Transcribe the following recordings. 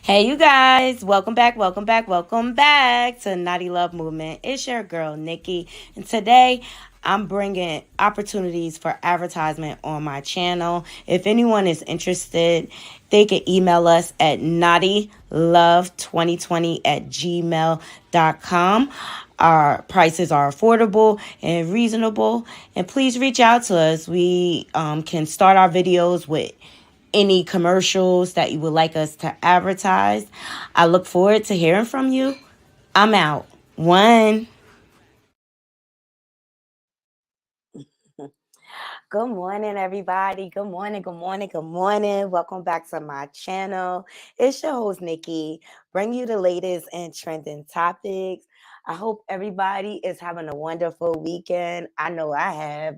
Hey, you guys, welcome back to Naughty Love Movement. It's your girl, Nikki, and today I'm bringing opportunities for advertisement on my channel. If anyone is interested, they can email us at knottylove2020 at gmail.com. Our prices are affordable and reasonable, and please reach out to us. We can start our videos with any commercials that you would like us to advertise. I look forward to hearing from you. I'm out. One. Good morning, everybody. Good morning, good morning, good morning. Welcome back to my channel. It's your host, Nikki, bring you the latest and trending topics. I hope everybody is having a wonderful weekend. I know I have,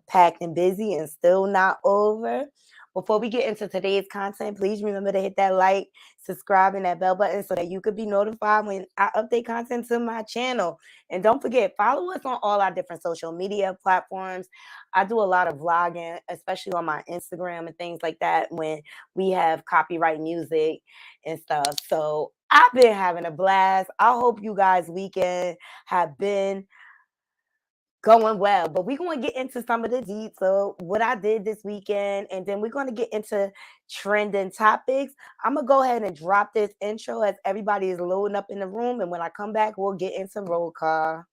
packed and busy and still not over. Before we get into today's content, please remember to hit that like, subscribe, and that bell button so that you could be notified when I update content to my channel. And don't forget, follow us on all our different social media platforms. I do a lot of vlogging, especially on my Instagram and things like that when we have copyright music and stuff. So I've been having a blast. I hope you guys' weekend have been going well. But we're going to get into some of the details, what I did this weekend, and then we're going to get into trending topics. I'm going to go ahead and drop this intro as everybody is loading up in the room. And when I come back, we'll get into roll call.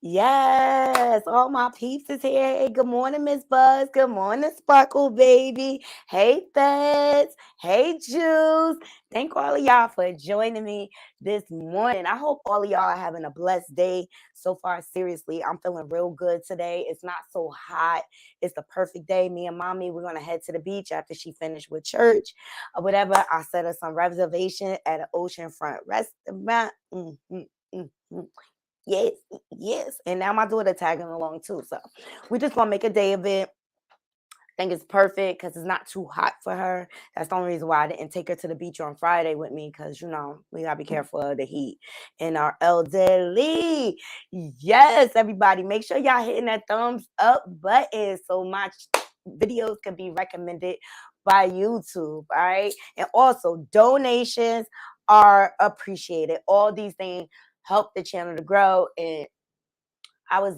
Yes, all my peeps is here. Hey, good morning, Miss Buzz. Good morning, Sparkle Baby. Hey, Feds. Hey, Juice. Thank all of y'all for joining me this morning. I hope all of y'all are having a blessed day so far. Seriously, I'm feeling real good today. It's not so hot. It's the perfect day. Me and Mommy, we're going to head to the beach after she finished with church or whatever. I set us some reservation at an oceanfront restaurant. Yes, yes. And now my daughter tagging along too. So we just gonna make a day of it. I think it's perfect because it's not too hot for her. That's the only reason why I didn't take her to the beach on Friday with me, because we gotta be careful of the heat and our elderly. Yes, everybody, make sure y'all hitting that thumbs up button so my videos can be recommended by YouTube. All right. And also donations are appreciated. All these things help the channel to grow. And I was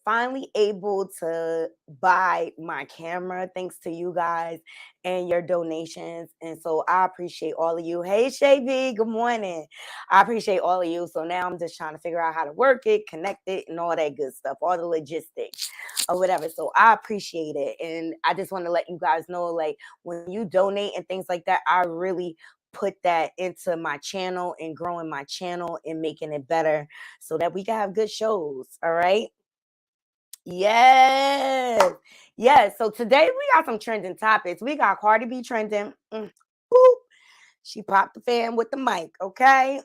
finally able to buy my camera thanks to you guys and your donations. And so I appreciate all of you. Hey Shay B, good morning. I appreciate all of you. So now I'm just trying to figure out how to work it, connect it, and all that good stuff, all the logistics or whatever. So I appreciate it. And I just want to let you guys know, like, when you donate and things like that, I really put that into my channel and growing my channel and making it better so that we can have good shows. All right. Yes. Yes. So today we got some trending topics. We got Cardi B trending. Woo. She popped the fan with the mic. Okay.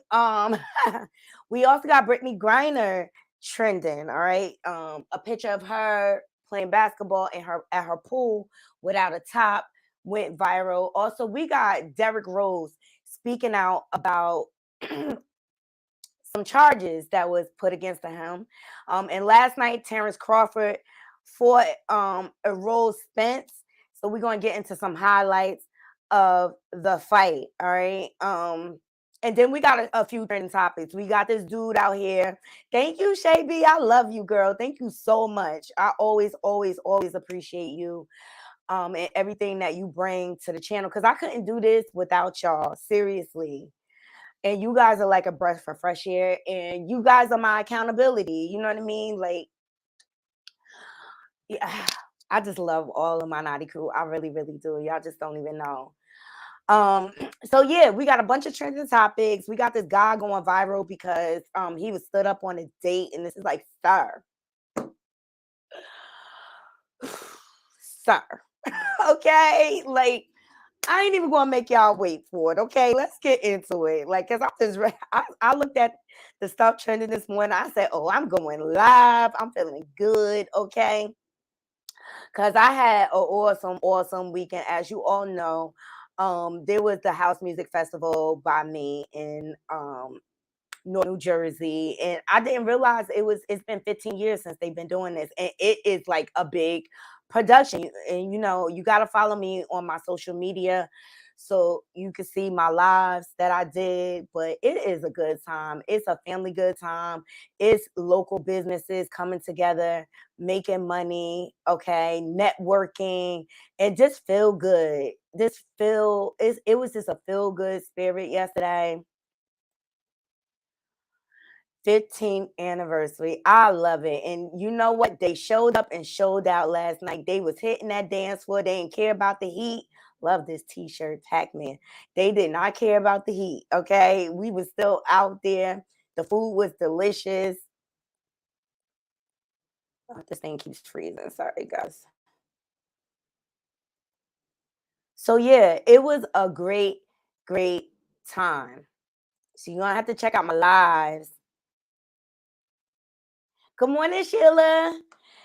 We also got Brittney Griner trending. All right. A picture of her playing basketball in her at her pool without a top went viral. Also, we got Derrick Rose speaking out about some charges that was put against him. And last night, Terrence Crawford fought Errol Spence. So we're gonna get into some highlights of the fight. All right. And then we got a few trending topics. We got this dude out here. Thank you, Shay B. I love you, girl. Thank you so much. I always, always, always appreciate you and everything that you bring to the channel, because I couldn't do this without y'all. Seriously. And you guys are like a breath for fresh air, and you guys are my accountability. You know what I mean? Like, yeah. I just love all of my naughty crew. I really, really do. Y'all just don't even know. So yeah, we got a bunch of trending topics. We got this guy going viral because he was stood up on a date, and this is like, sir, sir, okay, like I ain't even gonna make y'all wait for it. Okay, let's get into it. Like, cause I looked at the stuff trending this morning. I said, oh, I'm going live. I'm feeling good. Okay, cause I had an awesome, awesome weekend. As you all know, there was the House Music Festival by me in New Jersey, and I didn't realize it's been 15 years since they've been doing this, and it is like a big production. And you know, you got to follow me on my social media so you can see my lives that I did. But it is a good time. It's a family good time. It's local businesses coming together, making money, okay, networking, and just feel good. It was just a feel good spirit yesterday. 15th anniversary. I love it. And you know what? They showed up and showed out last night. They was hitting that dance floor. They didn't care about the heat. Love this t-shirt, Pac-Man. They did not care about the heat. Okay. We was still out there. The food was delicious. Oh, this thing keeps freezing. Sorry, guys. So yeah, it was a great, great time. So you're gonna have to check out my lives. Good morning, Sheila.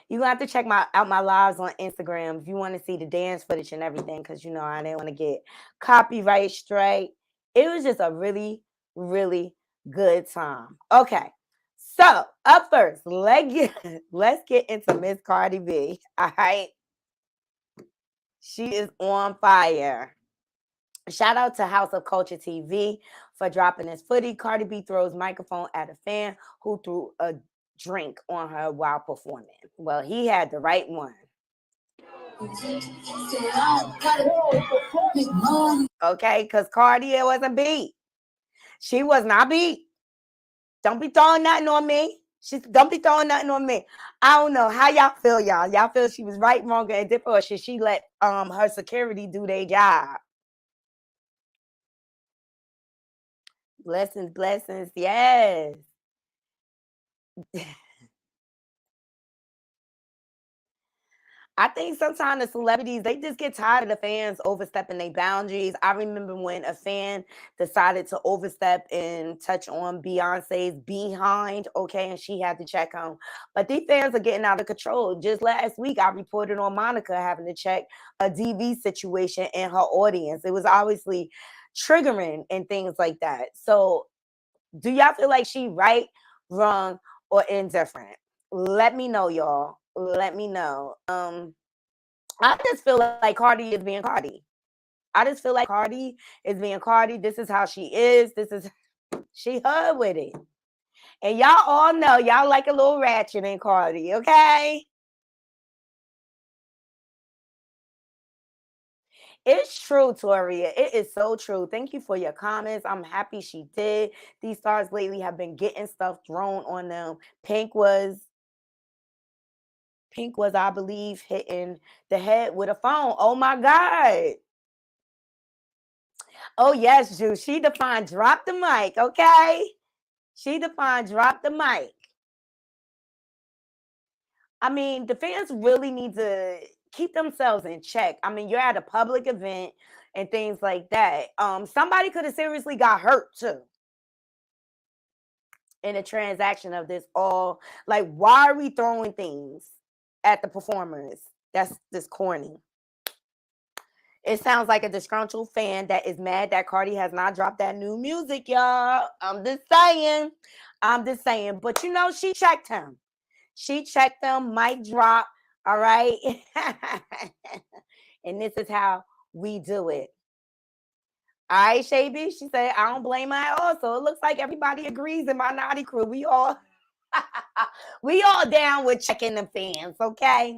You gonna have to check out my lives on Instagram if you want to see the dance footage and everything, because you know I didn't want to get copyright straight. It was just a really, really good time. Okay, so up first, let's get into Miss Cardi B. All right, she is on fire. Shout out to House of Culture TV for dropping this footy. Cardi B throws microphone at a fan who threw a drink on her while performing. Well, he had the right one. Okay, because Cardi wasn't beat. She was not beat. Don't be throwing nothing on me. Don't be throwing nothing on me. I don't know how y'all feel, y'all. Y'all feel she was right, wrong, and different, or should she let her security do their job? Blessings, blessings, yes. I think sometimes the celebrities, they just get tired of the fans overstepping their boundaries. I remember when a fan decided to overstep and touch on Beyonce's behind, okay, and she had to check on. But these fans are getting out of control. Just last week, I reported on Monica having to check a DV situation in her audience. It was obviously triggering and things like that. So do y'all feel like she right, wrong, or indifferent? Let me know, y'all. Let me know. I just feel like Cardi is being Cardi. I just feel like Cardi is being Cardi. This is how she is. This is she her with it. And y'all all know y'all like a little ratchet in Cardi, okay? It's true, Toria. It is so true. Thank you for your comments. I'm happy she did. These stars lately have been getting stuff thrown on them. Pink was, I believe, hitting the head with a phone. Oh my God. Oh yes, Juice. She defined drop the mic, okay? She defined drop the mic. I mean, the fans really need to keep themselves in check. I mean, you're at a public event and things like that. Somebody could have seriously got hurt too in a transaction of this all. Like, why are we throwing things at the performers? That's just corny. It sounds like a disgruntled fan that is mad that Cardi has not dropped that new music, y'all. I'm just saying. I'm just saying. But you know, she checked him. She checked them, mic drop. All right. And this is how we do it. All right, Shaby. She said, I don't blame her at all. So it looks like everybody agrees in my naughty crew. We all we all down with checking the fans, okay?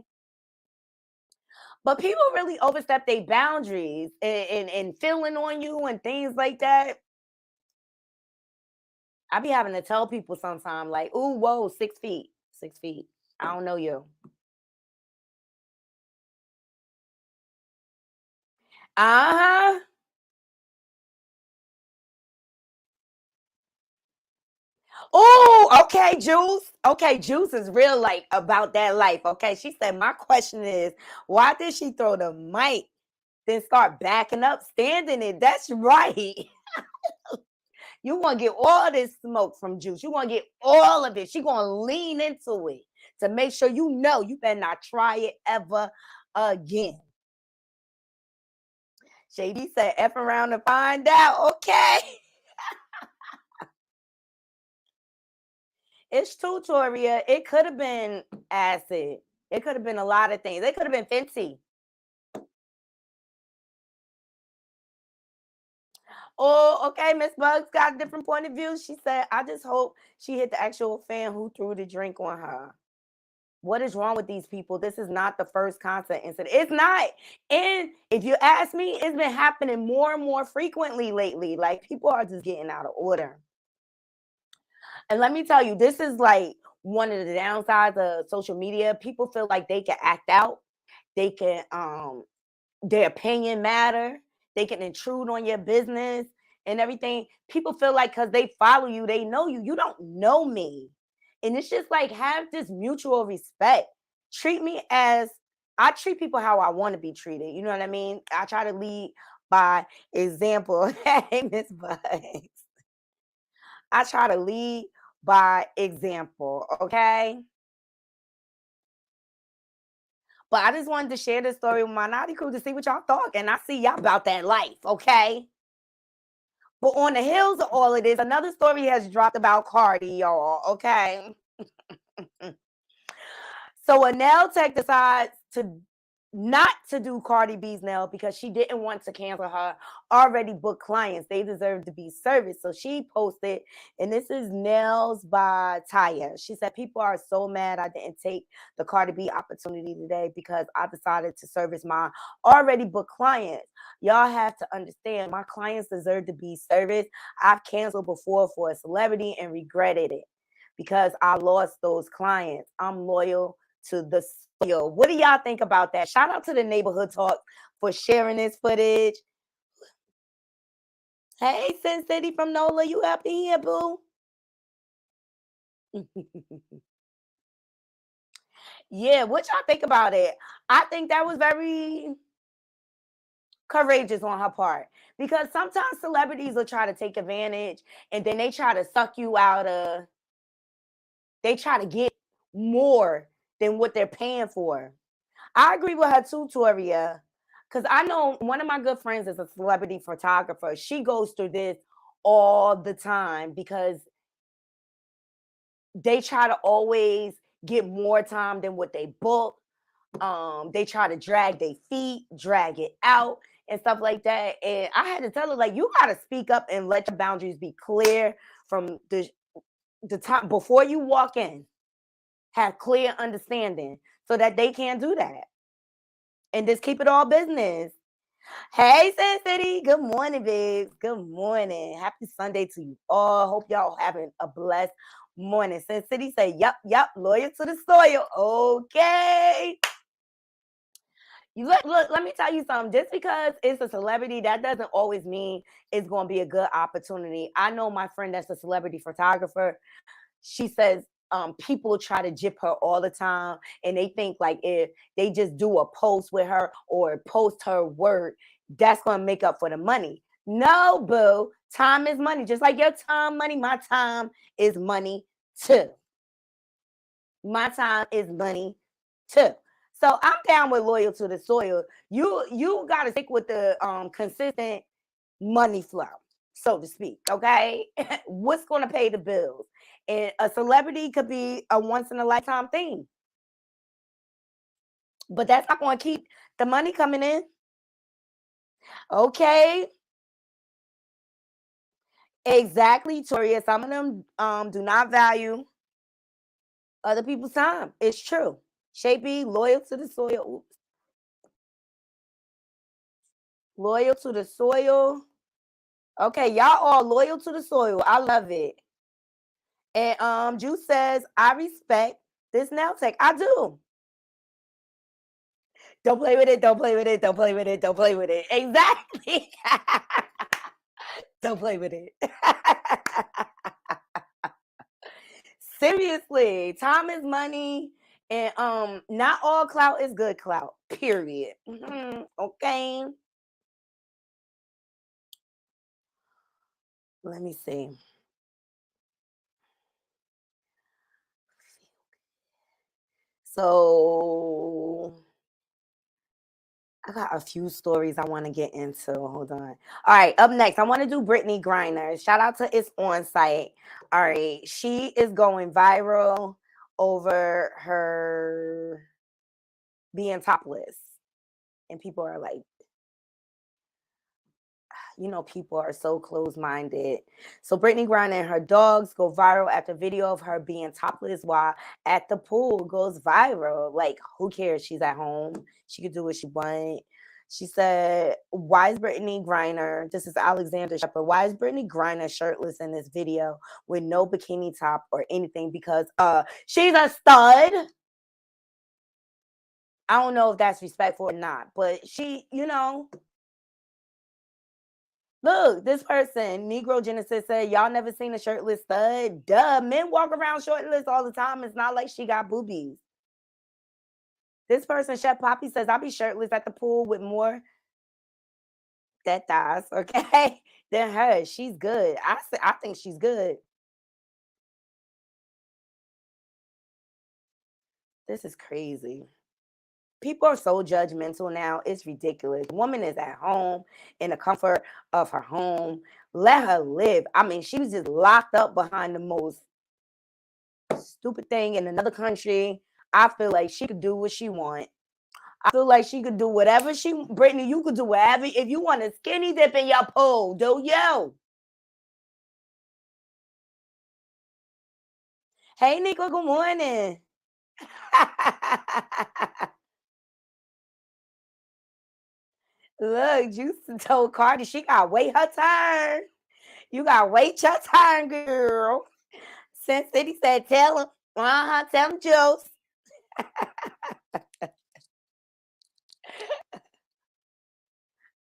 But people really overstep their boundaries and feeling on you and things like that. I be having to tell people sometimes, like, ooh, whoa, 6 feet. 6 feet. I don't know you. Uh-huh. Oh, okay, Juice. Okay, Juice is real like about that life. Okay. She said, my question is, why did she throw the mic, then start backing up, standing it? That's right. You want to get all this smoke from Juice. You want to get all of it. She going to lean into it to make sure you know you better not try it ever again. JD said, F around to find out. Okay. It's true, Toria. It could have been acid. It could have been a lot of things. It could have been Fenty. Oh, okay. Miss Bugs got a different point of view. She said, I just hope she hit the actual fan who threw the drink on her. What is wrong with these people? This is not the first concert incident. It's not. And if you ask me, it's been happening more and more frequently lately. Like people are just getting out of order. And let me tell you, this is like one of the downsides of social media. People feel like they can act out. They can their opinion matter. They can intrude on your business and everything. People feel like because they follow you, they know you. You don't know me. And it's just like have this mutual respect. Treat me as I treat people how I want to be treated. You know what I mean? I try to lead by example. Hey, Miss Bugs. I try to lead by example. Okay. But I just wanted to share this story with my naughty crew to see what y'all thought. And I see y'all about that life. Okay. But on the heels of all of this, another story has dropped about Cardi, y'all. Okay. So a nail tech decides to not to do Cardi B's nail because she didn't want to cancel her already booked clients. They deserve to be serviced. So she posted, and this is Nails by Taya. She said, people are so mad I didn't take the Cardi B opportunity today because I decided to service my already booked clients. Y'all have to understand, my clients deserve to be serviced. I've canceled before for a celebrity and regretted it because I lost those clients. I'm loyal to the soil. What do y'all think about that? Shout out to the Neighborhood Talk for sharing this footage. Hey, Sin City from NOLA, you up in here, boo? Yeah, what y'all think about it? I think that was very courageous on her part because sometimes celebrities will try to take advantage and then they try to suck you out of, they try to get more than what they're paying for. I agree with her too, Toria. Because I know one of my good friends is a celebrity photographer. She goes through this all the time because they try to always get more time than what they book. They try to drag their feet, drag it out, and stuff like that. And I had to tell her, like, you gotta speak up and let your boundaries be clear from the time before you walk in. Have clear understanding so that they can't do that. And just keep it all business. Hey, Sin City. Good morning, babes. Good morning. Happy Sunday to you all. Hope y'all having a blessed morning. Sin City say, yep, loyal to the soil. Okay. You look, let me tell you something. Just because it's a celebrity, that doesn't always mean it's going to be a good opportunity. I know my friend that's a celebrity photographer. She says people try to jip her all the time and they think like if they just do a post with her or post her work, that's going to make up for the money. No, boo. Time is money. Just like your time money, my time is money too. My time is money too. So I'm down with loyal to the soil. You got to stick with the consistent money flow, so to speak. Okay, what's going to pay the bills? And a celebrity could be a once in a lifetime thing, but that's not going to keep the money coming in. Okay, exactly, Toria. Some of them do not value other people's time. It's true. Shapey, loyal to the soil. Oops. Loyal to the soil. Okay, y'all all loyal to the soil. I love it. And Juice says, I respect this nail tech. I do. Don't play with it. Don't play with it. Don't play with it. Don't play with it. Exactly. Don't play with it. Seriously, time is money, and not all clout is good clout. Period. Okay. Let me see. So I got a few stories I want to get into. Hold on. All right, up next, I want to do Brittney Griner. Shout out to It's On Site. All right, she is going viral over her being topless. And people are like, you know, people are so close-minded. So Brittney Griner and her dogs go viral after video of her being topless while at the pool goes viral. Like, who cares? She's at home. She could do what she wants. She said, why is Brittney Griner, this is Alexander Shepard, why is Brittney Griner shirtless in this video with no bikini top or anything? Because she's a stud. I don't know if that's respectful or not, but she, you know, look, this person, Negro Genesis, said, y'all never seen a shirtless stud? Duh, men walk around shirtless all the time. It's not like she got boobies. This person, Chef Poppy, says, I'll be shirtless at the pool with more dead thighs, okay, than her. She's good. I think she's good. This is crazy. People are so judgmental now. It's ridiculous. Woman is at home in the comfort of her home. Let her live. I mean, she was just locked up behind the most stupid thing in another country. I feel like she could do what she want. I feel like she could do whatever she, Brittney, you could do whatever. If you want to skinny dip in your pool, do you? Hey, Nico, good morning. Look, Juice told Cardi she got to wait her turn. You got to wait your turn, girl. Sin City said, tell him. Tell him, Juice.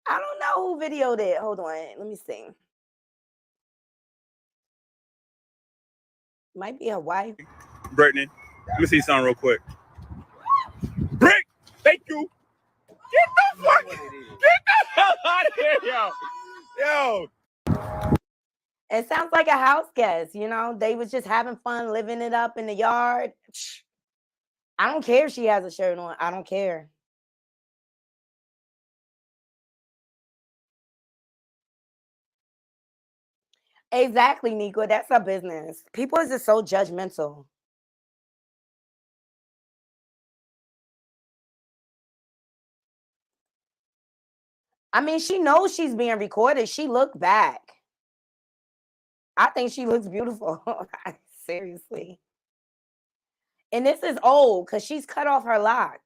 I don't know who videoed it. Hold on. Let me see. Might be her wife. Brittney, let me see something real quick. Brick, thank you. Get the hell out of here, yo. It sounds like a house guest, you know. They was just having fun, living it up in the yard. I don't care if she has a shirt on. I don't care. Exactly, Nico. That's her business. People is just so judgmental. I mean, she knows she's being recorded. She looked back. I think she looks beautiful. Seriously. And this is old because she's cut off her locks.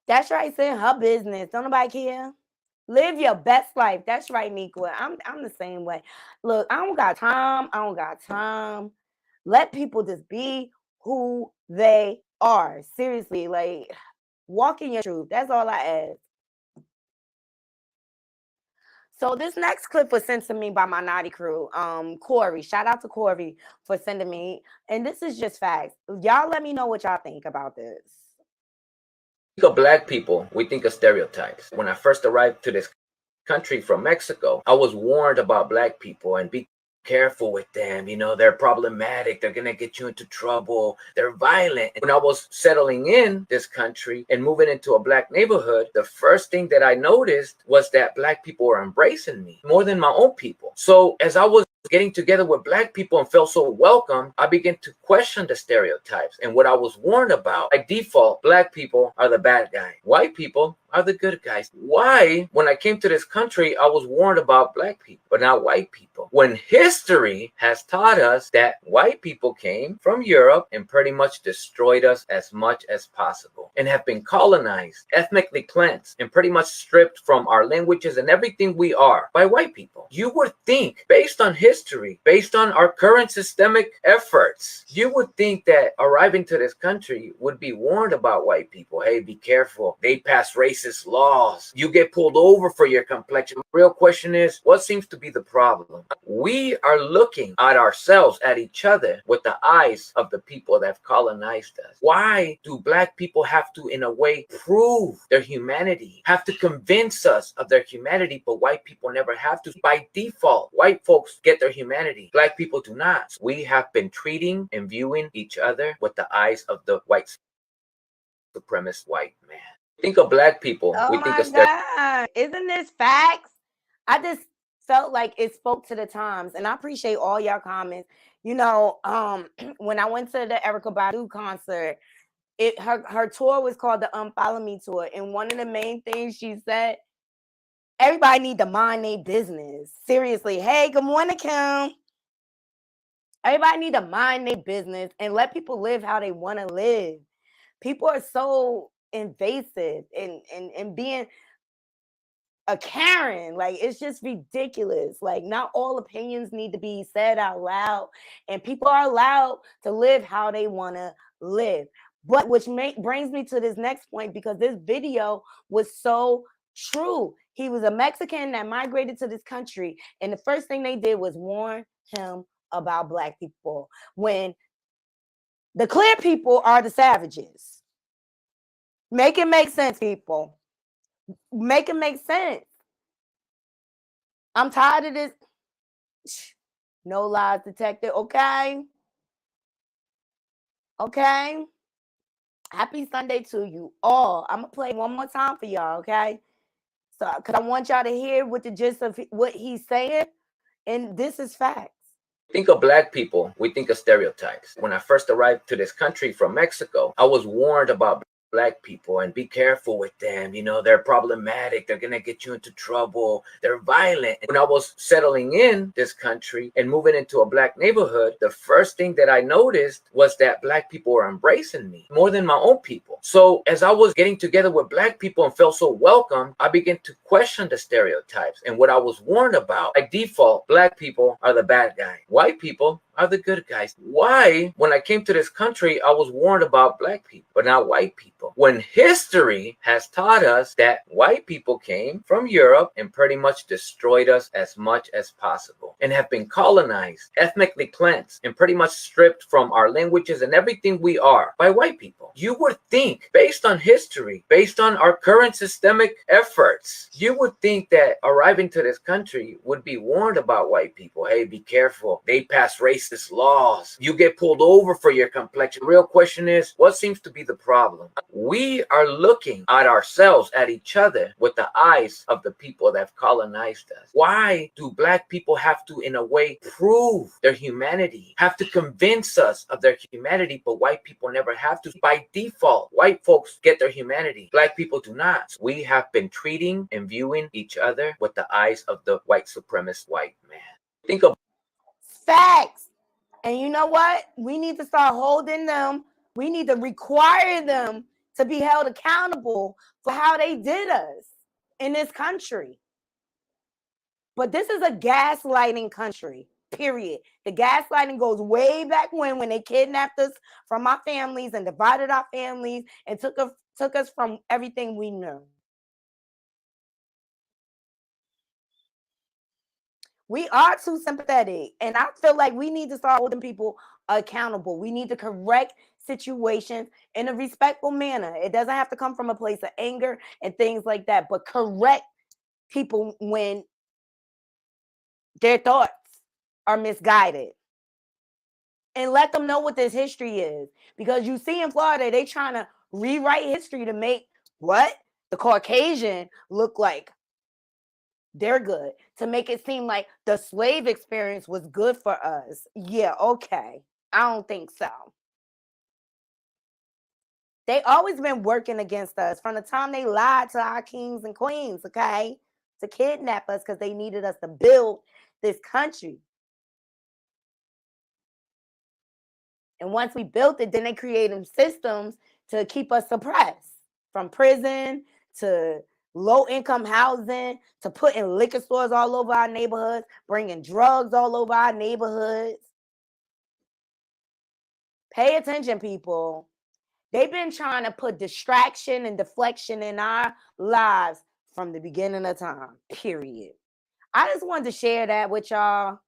That's right, saying her business. Don't nobody care. Live your best life. That's right, Nico. I'm the same way. Look, I don't got time. I don't got time. Let people just be who they are. Seriously, like walk in your truth. That's all I ask. So this next clip was sent to me by my naughty crew, Corey. Shout out to Corey for sending me. And this is just facts. Y'all let me know what y'all think about this. Think of black people, we think of stereotypes. When I first arrived to this country from Mexico, I was warned about black people and be careful with them. You know, they're problematic. They're going to get you into trouble. They're violent. When I was settling in this country and moving into a black neighborhood, the first thing that I noticed was that black people were embracing me more than my own people. So as I was getting together with black people and felt so welcome, I began to question the stereotypes and what I was warned about. By default, black people are the bad guy. White people are the good guys. Why, when I came to this country, I was warned about black people, but not white people? When history has taught us that white people came from Europe and pretty much destroyed us as much as possible and have been colonized, ethnically cleansed, and pretty much stripped from our languages and everything we are by white people. You would think, based on history, history, based on our current systemic efforts, you would think that arriving to this country would be warned about white people. Hey, be careful. They pass racist laws. You get pulled over for your complexion. The real question is, what seems to be the problem? We are looking at ourselves, at each other, with the eyes of the people that have colonized us. Why do black people have to, in a way, prove their humanity, have to convince us of their humanity, but white people never have to? By default, white folks get their humanity. Black people do not. We have been treating and viewing each other with the eyes of the white supremacist white man. Think of black people. Oh We think my of God. Isn't this facts? I just felt like it spoke to the times, and I appreciate all y'all comments. You know, when I went to the Erykah Badu concert, her tour was called the Unfollow Me Tour, and one of the main things she said, everybody need to mind their business. Seriously. Hey, good morning, Kim. Everybody need to mind their business and let people live how they want to live. People are so invasive and being a Karen. Like, it's just ridiculous. Like, not all opinions need to be said out loud, and people are allowed to live how they want to live. But which brings me to this next point, because this video was so true. He was a Mexican that migrated to this country, and the first thing they did was warn him about black people, when the clear people are the savages. Make it make sense, people. Make it make sense. I'm tired of this. No lies detected. Okay. Okay. Happy Sunday to you all. I'm gonna play one more time for y'all. Okay. So, because I want y'all to hear what the gist of what he's saying, and this is facts. Think of black people, we think of stereotypes. When I first arrived to this country from Mexico, I was warned about black people and be careful with them. You know, they're problematic. They're going to get you into trouble. They're violent. When I was settling in this country and moving into a black neighborhood, the first thing that I noticed was that black people were embracing me more than my own people. So as I was getting together with black people and felt so welcome, I began to question the stereotypes and what I was warned about. By default, black people are the bad guy. White people are the good guys. Why, when I came to this country, I was warned about black people, but not white people? When history has taught us that white people came from Europe and pretty much destroyed us as much as possible and have been colonized, ethnically cleansed, and pretty much stripped from our languages and everything we are by white people. You would think, based on history, based on our current systemic efforts, you would think that arriving to this country would be warned about white people. Hey, be careful. They pass racist laws. You get pulled over for your complexion. The real question is, what seems to be the problem? We are looking at ourselves, at each other, with the eyes of the people that have colonized us. Why do black people have to, in a way, prove their humanity, have to convince us of their humanity, but white people never have to? By default, white folks get their humanity. Black people do not. We have been treating and viewing each other with the eyes of the white supremacist white man. Think of Facts. And you know what? We need to start holding them. We need to require them to be held accountable for how they did us in this country. But this is a gaslighting country, period. The gaslighting goes way back when they kidnapped us from our families and divided our families and took us from everything we knew. We are too sympathetic, and I feel like we need to start holding people accountable. We need to correct situations in a respectful manner. It doesn't have to come from a place of anger and things like that, but correct people when their thoughts are misguided. And let them know what this history is. Because you see in Florida, they trying to rewrite history to make what? The Caucasian look like they're good, to make it seem like the slave experience was good for us. Yeah, okay. I don't think so. They always been working against us from the time they lied to our kings and queens, okay? To kidnap us because they needed us to build this country. And once we built it, then they created systems to keep us suppressed, from prison to low-income housing to putting liquor stores all over our neighborhoods, bringing drugs all over our neighborhoods. Pay attention, people. They've been trying to put distraction and deflection in our lives from the beginning of time, period. I just wanted to share that with y'all.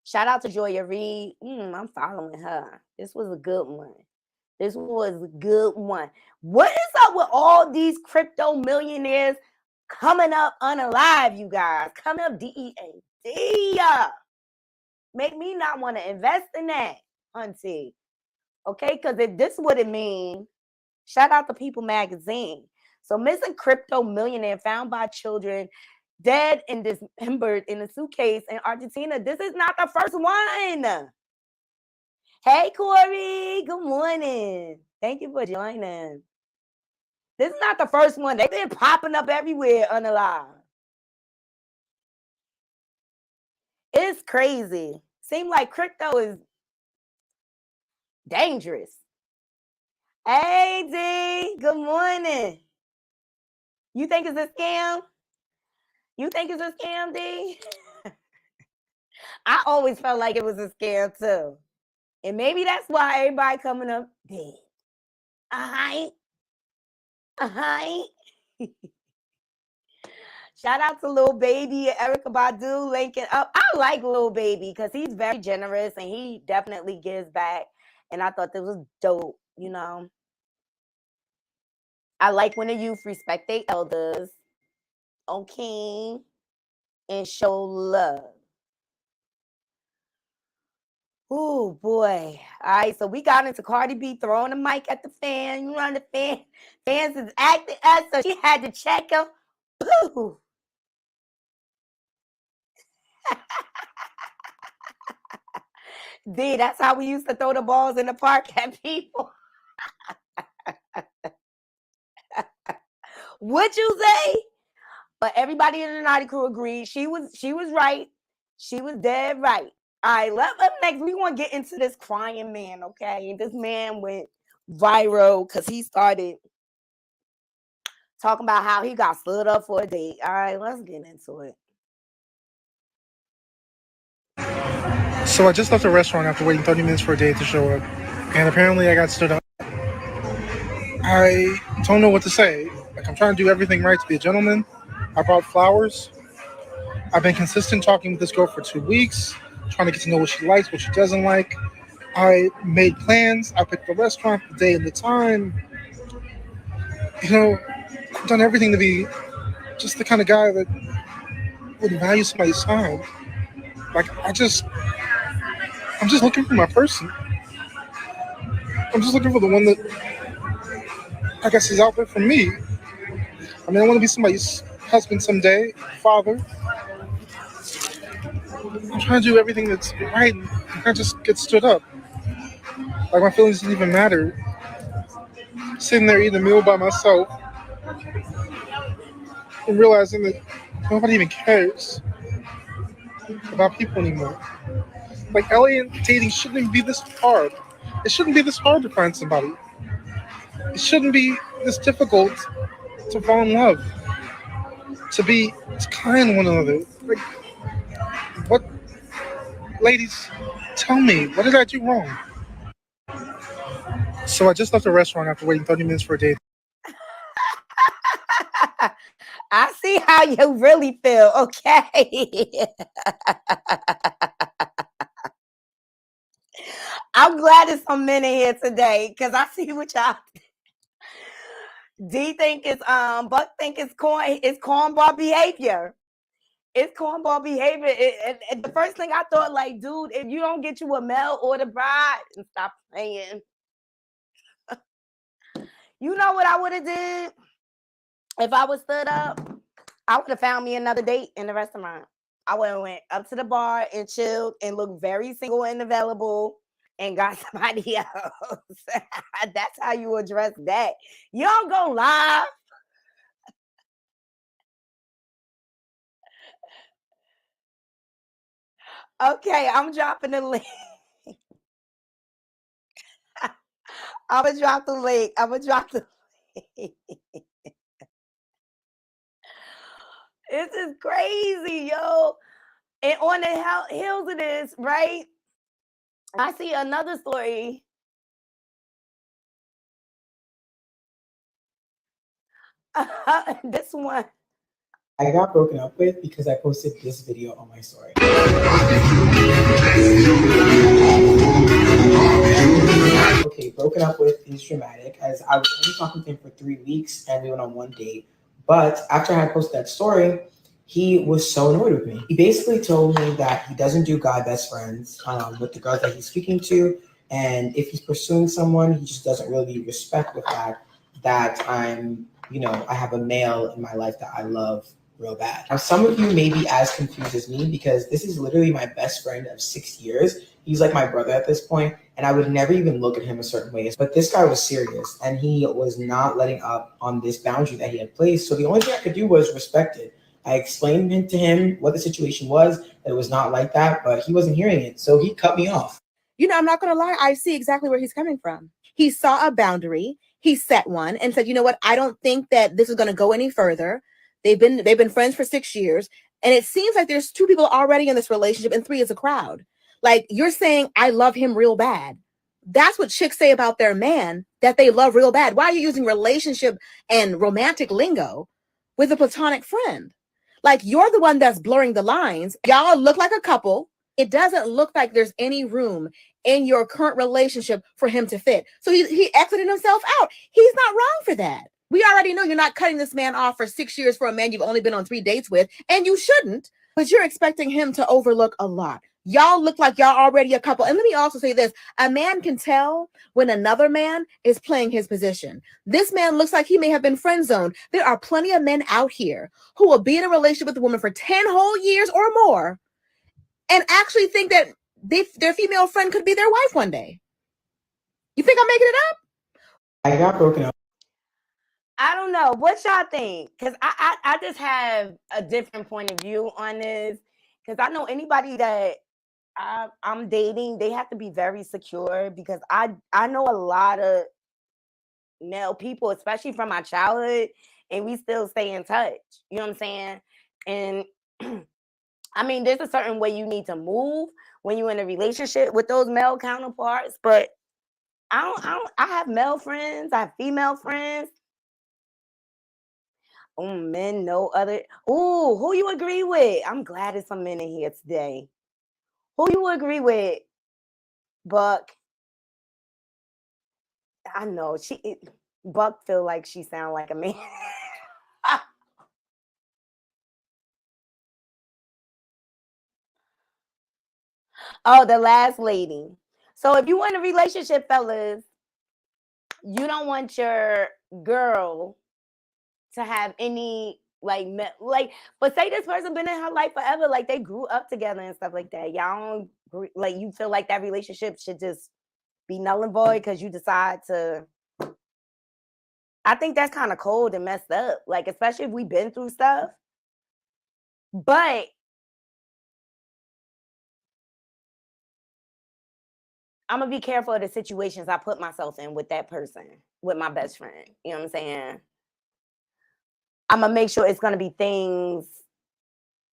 Shout out to Joya Reid. I'm following her. This was a good one. This was a good one. What is up with all these crypto millionaires coming up unalive, you guys? Coming up DEAD. Make me not want to invest in that, hunty. Okay, because if this is what it means, shout out to People Magazine. So missing crypto millionaire found by children dead and dismembered in a suitcase in Argentina. This is not the first one. Hey, Corey. Good morning. Thank you for joining. This is not the first one. They've been popping up everywhere unalive. It's crazy. Seems like crypto is dangerous. Hey, D. Good morning. You think it's a scam? You think it's a scam, D? I always felt like it was a scam, too. And maybe that's why everybody coming up dead. Shout out to Lil Baby and Erica Badu linking up. I like Lil Baby because he's very generous and he definitely gives back. And I thought this was dope, you know. I like when the youth respect their elders, okay, and show love. Oh boy. All right, so we got into Cardi B throwing the mic at the fan. You know, the fans is acting us, so she had to check him. Boo. D, that's how we used to throw the balls in the park at people. What'd you say? But everybody in the Naughty Crew agreed. She was right. She was dead right. All right, let's next. We want to get into this crying man, okay? This man went viral because he started talking about how he got stood up for a date. All right, let's get into it. So I just left the restaurant after waiting 30 minutes for a date to show up, and apparently I got stood up. I don't know what to say. Like, I'm trying to do everything right to be a gentleman. I brought flowers. I've been consistent talking with this girl for 2 weeks, trying to get to know what she likes, what she doesn't like. I made plans. I picked the restaurant, the day, and the time. You know, I've done everything to be just the kind of guy that would value somebody's time. Like, I'm just looking for my person. I'm just looking for the one that I guess is out there for me. I mean, I want to be somebody's husband someday, father. I'm trying to do everything that's right, and I just get stood up. Like, my feelings didn't even matter. Sitting there eating a meal by myself and realizing that nobody even cares about people anymore. Like, alien dating shouldn't even be this hard. It shouldn't be this hard to find somebody. It shouldn't be this difficult to fall in love, to be kind to one another. Like, what, ladies, tell me, what did I do wrong? So I just left the restaurant after waiting 30 minutes for a date. I see how you really feel, okay? I'm glad there's some men in here today because I see what y'all D think it's Buck think it's cornball behavior. It's cornball behavior. And the first thing I thought, like, dude, if you don't get you a mail order bride, and stop playing. You know what I would have did if I was stood up? I would have found me another date in the restaurant. I would have went up to the bar and chilled and looked very single and available and got somebody else. That's how you address that. You don't go live. Okay, I'm dropping the link. I'm gonna drop the link. This is crazy, yo. And on the heels of this, right? I see another story. This one. I got broken up with because I posted this video on my story. Okay, broken up with is dramatic, as I was only talking to him for 3 weeks and we went on one date. But after I had posted that story, he was so annoyed with me. He basically told me that he doesn't do guy best friends with the girls that he's speaking to. And if he's pursuing someone, he just doesn't really respect the fact that I'm, I have a male in my life that I love real bad. Now, some of you may be as confused as me because this is literally my best friend of 6 years. He's like my brother at this point, and I would never even look at him a certain way. But this guy was serious, and he was not letting up on this boundary that he had placed. So the only thing I could do was respect it. I explained to him what the situation was, that it was not like that, but he wasn't hearing it. So he cut me off. I'm not going to lie. I see exactly where he's coming from. He saw a boundary. He set one and said, you know what? I don't think that this is going to go any further. They've been friends for 6 years. And it seems like there's 2 people already in this relationship and 3 is a crowd. Like, you're saying, I love him real bad. That's what chicks say about their man, that they love real bad. Why are you using relationship and romantic lingo with a platonic friend? Like, you're the one that's blurring the lines. Y'all look like a couple. It doesn't look like there's any room in your current relationship for him to fit. So he exited himself out. He's not wrong for that. We already know you're not cutting this man off for 6 years for a man you've only been on 3 dates with, and you shouldn't, but you're expecting him to overlook a lot. Y'all look like y'all already a couple. And let me also say this. A man can tell when another man is playing his position. This man looks like he may have been friend zoned. There are plenty of men out here who will be in a relationship with a woman for 10 whole years or more and actually think that their female friend could be their wife one day. You think I'm making it up? I got broken up. I don't know. What y'all think? Because I just have a different point of view on this. Because I know anybody that I'm dating, they have to be very secure, because I know a lot of male people, especially from my childhood, and we still stay in touch. You know what I'm saying? And I mean, there's a certain way you need to move when you're in a relationship with those male counterparts, but I have male friends, I have female friends. Oh, men, no other. Oh, who you agree with? I'm glad there's some men in here today. Who you agree with, Buck? I know Buck feel like she sound like a man. Oh, the last lady. So if you in a relationship, fellas, you don't want your girl to have any but say this person been in her life forever, like they grew up together and stuff like that. Y'all don't like, you feel like that relationship should just be null and void because you decide to. I think that's kind of cold and messed up, like especially if we've been through stuff. But I'm gonna be careful of the situations I put myself in with that person, with my best friend. You know what I'm saying? I'm gonna make sure it's gonna be things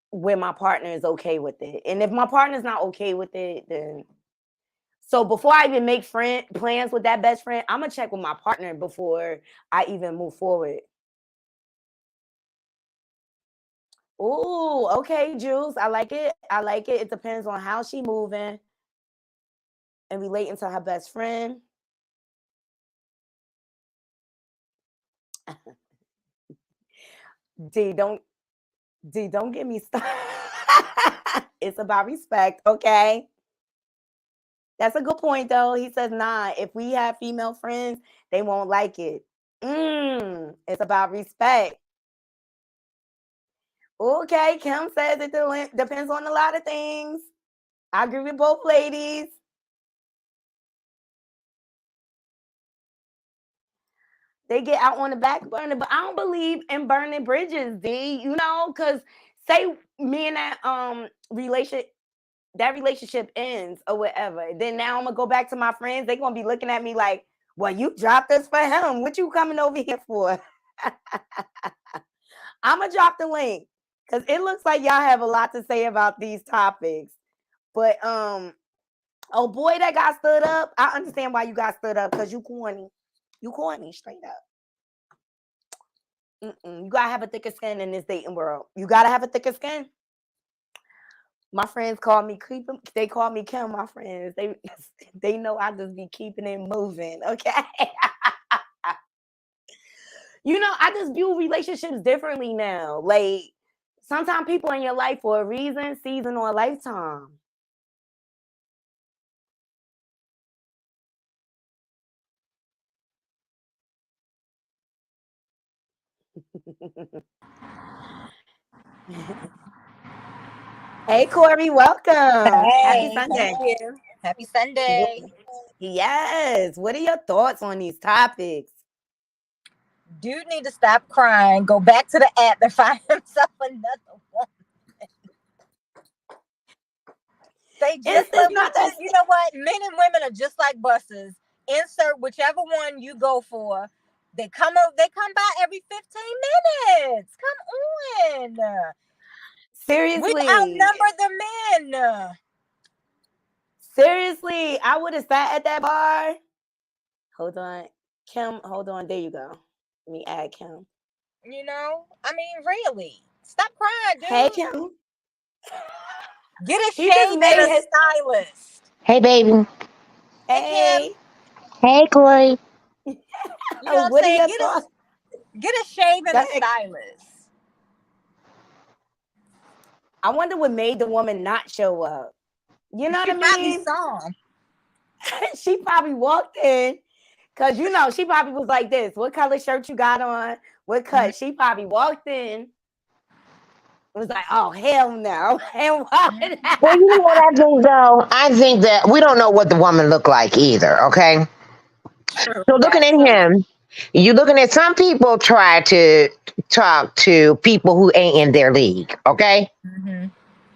where my partner is okay with it. And if my partner's not okay with it, then so before I even make plans with that best friend, I'm gonna check with my partner before I even move forward. Ooh, okay, Jules. I like it. I like it. It depends on how she moving and relating to her best friend. D, don't get me started. It's about respect, okay? That's a good point, though. He says, nah, if we have female friends, they won't like it. It's about respect. Okay, Kim says it depends on a lot of things. I agree with both ladies. They get out on the back burner, but I don't believe in burning bridges, D. You know, because say me and that relationship ends or whatever. Then now I'm gonna go back to my friends. They're gonna be looking at me like, well, you dropped us for him. What you coming over here for? I'm gonna drop the link Because it looks like y'all have a lot to say about these topics. But oh boy, that got stood up. I understand why you got stood up, because you corny. You corny, straight up. You gotta have a thicker skin in this dating world. You gotta have a thicker skin. My friends call me creeping. They call me Kim. My friends, they know I just be keeping it moving. Okay. You know, I just view relationships differently now. Like, sometimes people in your life for a reason, season, or a lifetime. Hey, Corey, welcome. Happy Hey, Sunday. thank you. Happy Sunday. Yes. What are your thoughts on these topics? Dude need to stop crying. Go back to the app and find himself another woman. They just It's not that. you know what? Men and women are just like buses. Insert whichever one you go for. They come by every 15 minutes. Come on. Seriously. We outnumber the men. Seriously, I would have sat at that bar. Hold on. Kim, hold on. There you go. Let me add Kim. You know? I mean, really. Stop crying, dude. Hey, Kim. Get a He just shave and made a his. stylist. Hey, baby. Hey. Hey, Corey. You know what I'm What are saying? your thoughts? Get a shave and a That's stylist. I wonder what made the woman not show up. You know She what I probably mean? saw him. She probably walked in, because, you know, she probably was like this. What color shirt you got on? What cut? She probably walked in. Was like, oh, hell no. And Well, you know what I think, though? I think that we don't know what the woman looked like either, okay? True. So looking at him, you looking at some people try to talk to people who ain't in their league, okay? Mm-hmm.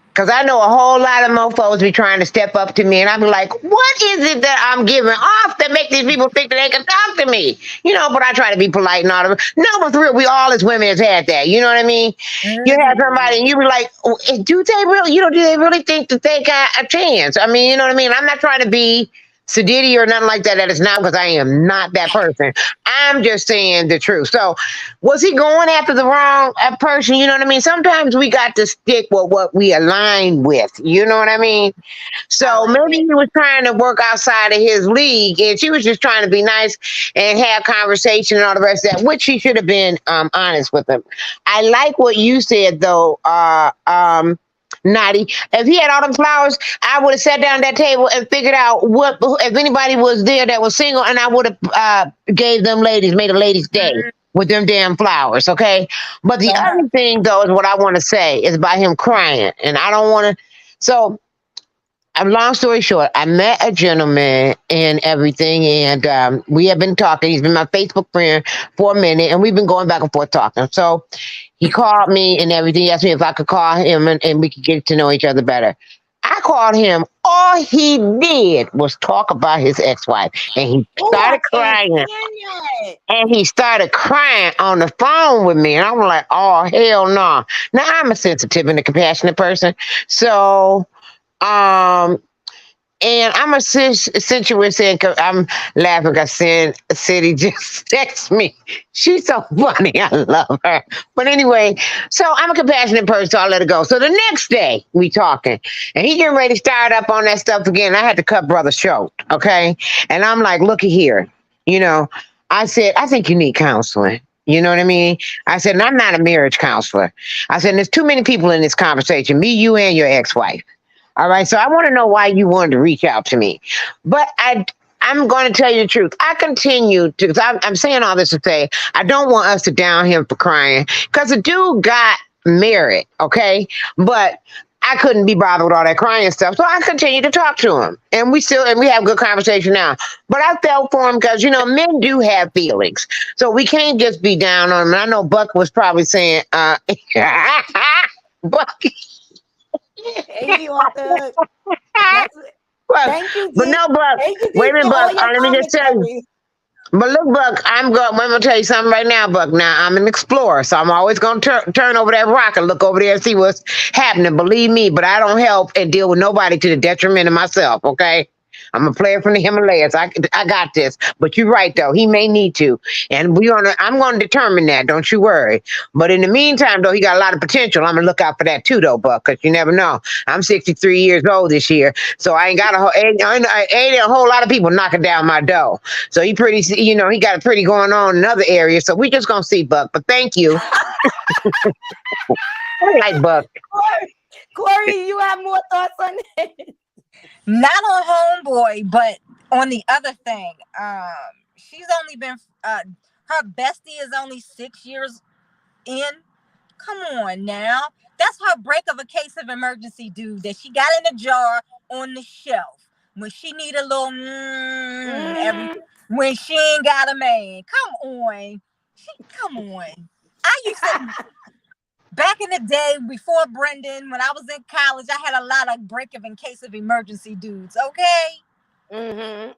Because I know a whole lot of mofos be trying to step up to me, and I be like, what is it that I'm giving off that make these people think that they can talk to me? You know, but I try to be polite and all of it. No, but for real, we all as women has had that. You know what I mean? You have somebody and you be like, oh, do they really, do they really think that they got a chance? I mean, you know what I mean? I'm not trying to be sedity or nothing like that. That is not, because I am not that person. I'm just saying the truth. So was he going after the wrong person? You know what I mean? Sometimes we got to stick with what we align with. You know what I mean? So like maybe he was trying to work outside of his league, and she was just trying to be nice and have conversation and all the rest of that, which she should have been honest with him. I like what you said, though, Naughty. If he had all them flowers, I would have sat down at that table and figured out what, if anybody was there that was single, and I would have gave them ladies, made a ladies' day with them damn flowers, okay? But the other thing, though, is what I want to say is about him crying, and I don't want to. So, long story short, I met a gentleman and everything, and we have been talking. He's been my Facebook friend for a minute, and we've been going back and forth talking. So he called me and everything. He asked me if I could call him and we could get to know each other better. I called him. All he did was talk about his ex-wife, and he started crying. And he started crying on the phone with me, and I was like, "Oh hell no!" Now I'm a sensitive and a compassionate person, so and I'm a sensuous, and I'm laughing because City just texted me. She's so funny. I love her. But anyway, so I'm a compassionate person, so I let it go. So the next day we talking, and he getting ready to start up on that stuff again. I had to cut brother short, okay? And I'm like, looky here. You know, I said, I think you need counseling. You know what I mean? I said, and I'm not a marriage counselor. I said, there's too many people in this conversation, me, you, and your ex-wife. All right. So I want to know why you wanted to reach out to me. But I'm going to tell you the truth. I continue to, because I'm saying all this to say, I don't want us to down him for crying, because the dude got married. Okay. But I couldn't be bothered with all that crying stuff. So I continued to talk to him, and we have good conversation now. But I felt for him because, you know, men do have feelings. So we can't just be down on him. And I know Buck was probably saying, Buck. Hey, you want the. Thank you, But D. no, Buck. Thank you, D, Wait a minute, for all Buck. your Let me just tell you. commentary. But look, Buck, I'm gonna tell you something right now, Buck. Now I'm an explorer, so I'm always gonna turn over that rock and look over there and see what's happening. Believe me, but I don't help and deal with nobody to the detriment of myself. Okay, I'm a player from the Himalayas. I got this. But you're right though. He may need to, and I'm gonna determine that. Don't you worry. But in the meantime, though, he got a lot of potential. I'm gonna look out for that too, though, Buck, because you never know. I'm 63 years old this year, so I ain't got ain't a whole lot of people knocking down my door. So he pretty, he got a pretty going on in other areas. So we just gonna see, Buck. But thank you. I like Buck. Corey, you have more thoughts on this? Not on homeboy, but on the other thing. She's only been her bestie is only 6 years in. Come on now. That's her break of a case of emergency, dude, that she got in a jar on the shelf when she need a little when she ain't got a man. Come on. Come on. I used to back in the day before Brendan, when I was in college, I had a lot of break of in case of emergency dudes, okay?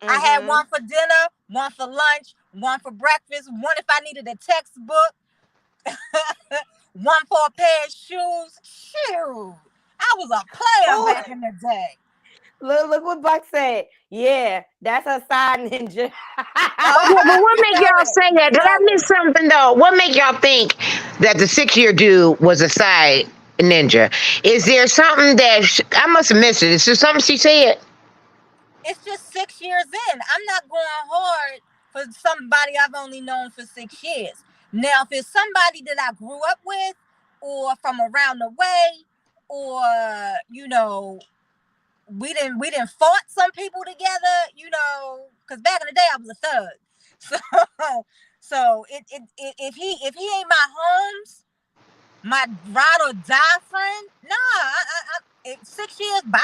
I had one for dinner, one for lunch, one for breakfast, one if I needed a textbook, one for a pair of shoes. Shoot, I was a player back in the day. Look what Buck said. Yeah, that's a side ninja. Well, but what make y'all say that? Did I miss something though? What make y'all think that the 6-year dude was a side ninja? Is there something that I must have missed it? Is there something she said? It's just 6 years in. I'm not going hard for somebody I've only known for 6 years. Now, if it's somebody that I grew up with, or from around the way, or we didn't fought some people together, because back in the day I was a thug. So if he ain't my homes, my ride or die friend, nah, 6 years, bye.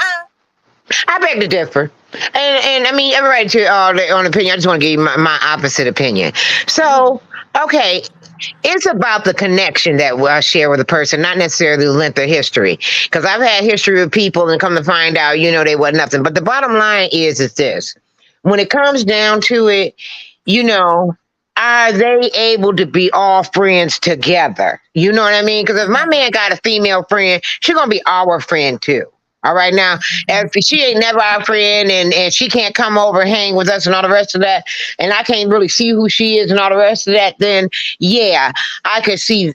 I beg to differ. And I mean, everybody to their own opinion. I just want to give you my opposite opinion. So, okay, it's about the connection that I share with a person, not necessarily the length of history. Because I've had history with people and come to find out, they wasn't nothing. But the bottom line is this. When it comes down to it, are they able to be all friends together? You know what I mean? Because if my man got a female friend, she's going to be our friend too. All right, now, if she ain't never our friend and she can't come over and hang with us and all the rest of that, and I can't really see who she is and all the rest of that, then yeah, I could see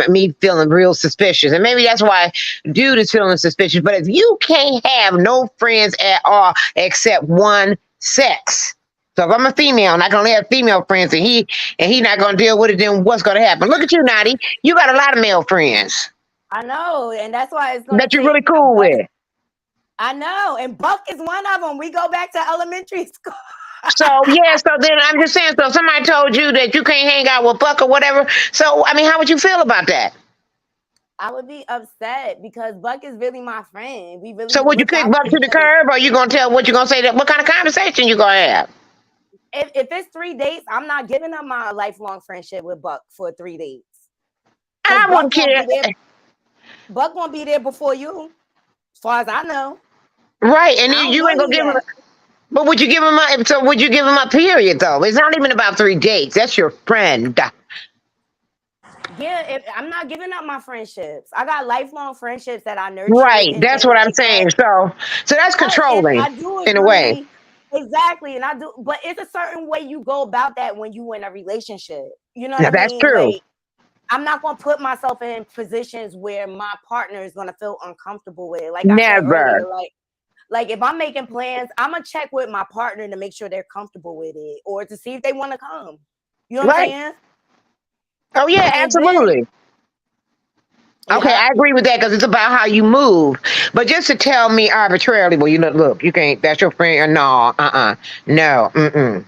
me feeling real suspicious. And maybe that's why dude is feeling suspicious. But if you can't have no friends at all except one sex, so if I'm a female and I can only have female friends and he not gonna deal with it, then what's gonna happen? Look at you, Notty. You got a lot of male friends. I know, and that's why it's going that you're really cool with. I know, and Buck is one of them. We go back to elementary school. So then I'm just saying, so if somebody told you that you can't hang out with Buck or whatever, so I mean, how would you feel about that? I would be upset because Buck is really my friend. We really. So would you kick Buck to the curb, or you gonna tell what you gonna say? What kind of conversation you gonna have? If it's 3 dates, I'm not giving up my lifelong friendship with Buck for 3 dates. I wouldn't care. Buck won't be there before you, as far as I know. Right, and then you ain't gonna give him. But would you give him up? So would you give him up? Period. Though it's not even about 3 dates. That's your friend. Yeah, I'm not giving up my friendships. I got lifelong friendships that I nurture. Right, that's what I'm saying. So that's controlling in a way. Exactly, and I do. But it's a certain way you go about that when you in a relationship. You know what I mean? That's true. Like, I'm not going to put myself in positions where my partner is going to feel uncomfortable with it. Like never. I said earlier, like if I'm making plans, I'm going to check with my partner to make sure they're comfortable with it or to see if they want to come. You know what I'm saying? Oh, yeah, absolutely. Okay, I agree with that because it's about how you move. But just to tell me arbitrarily, well, look, you can't, that's your friend. No, no,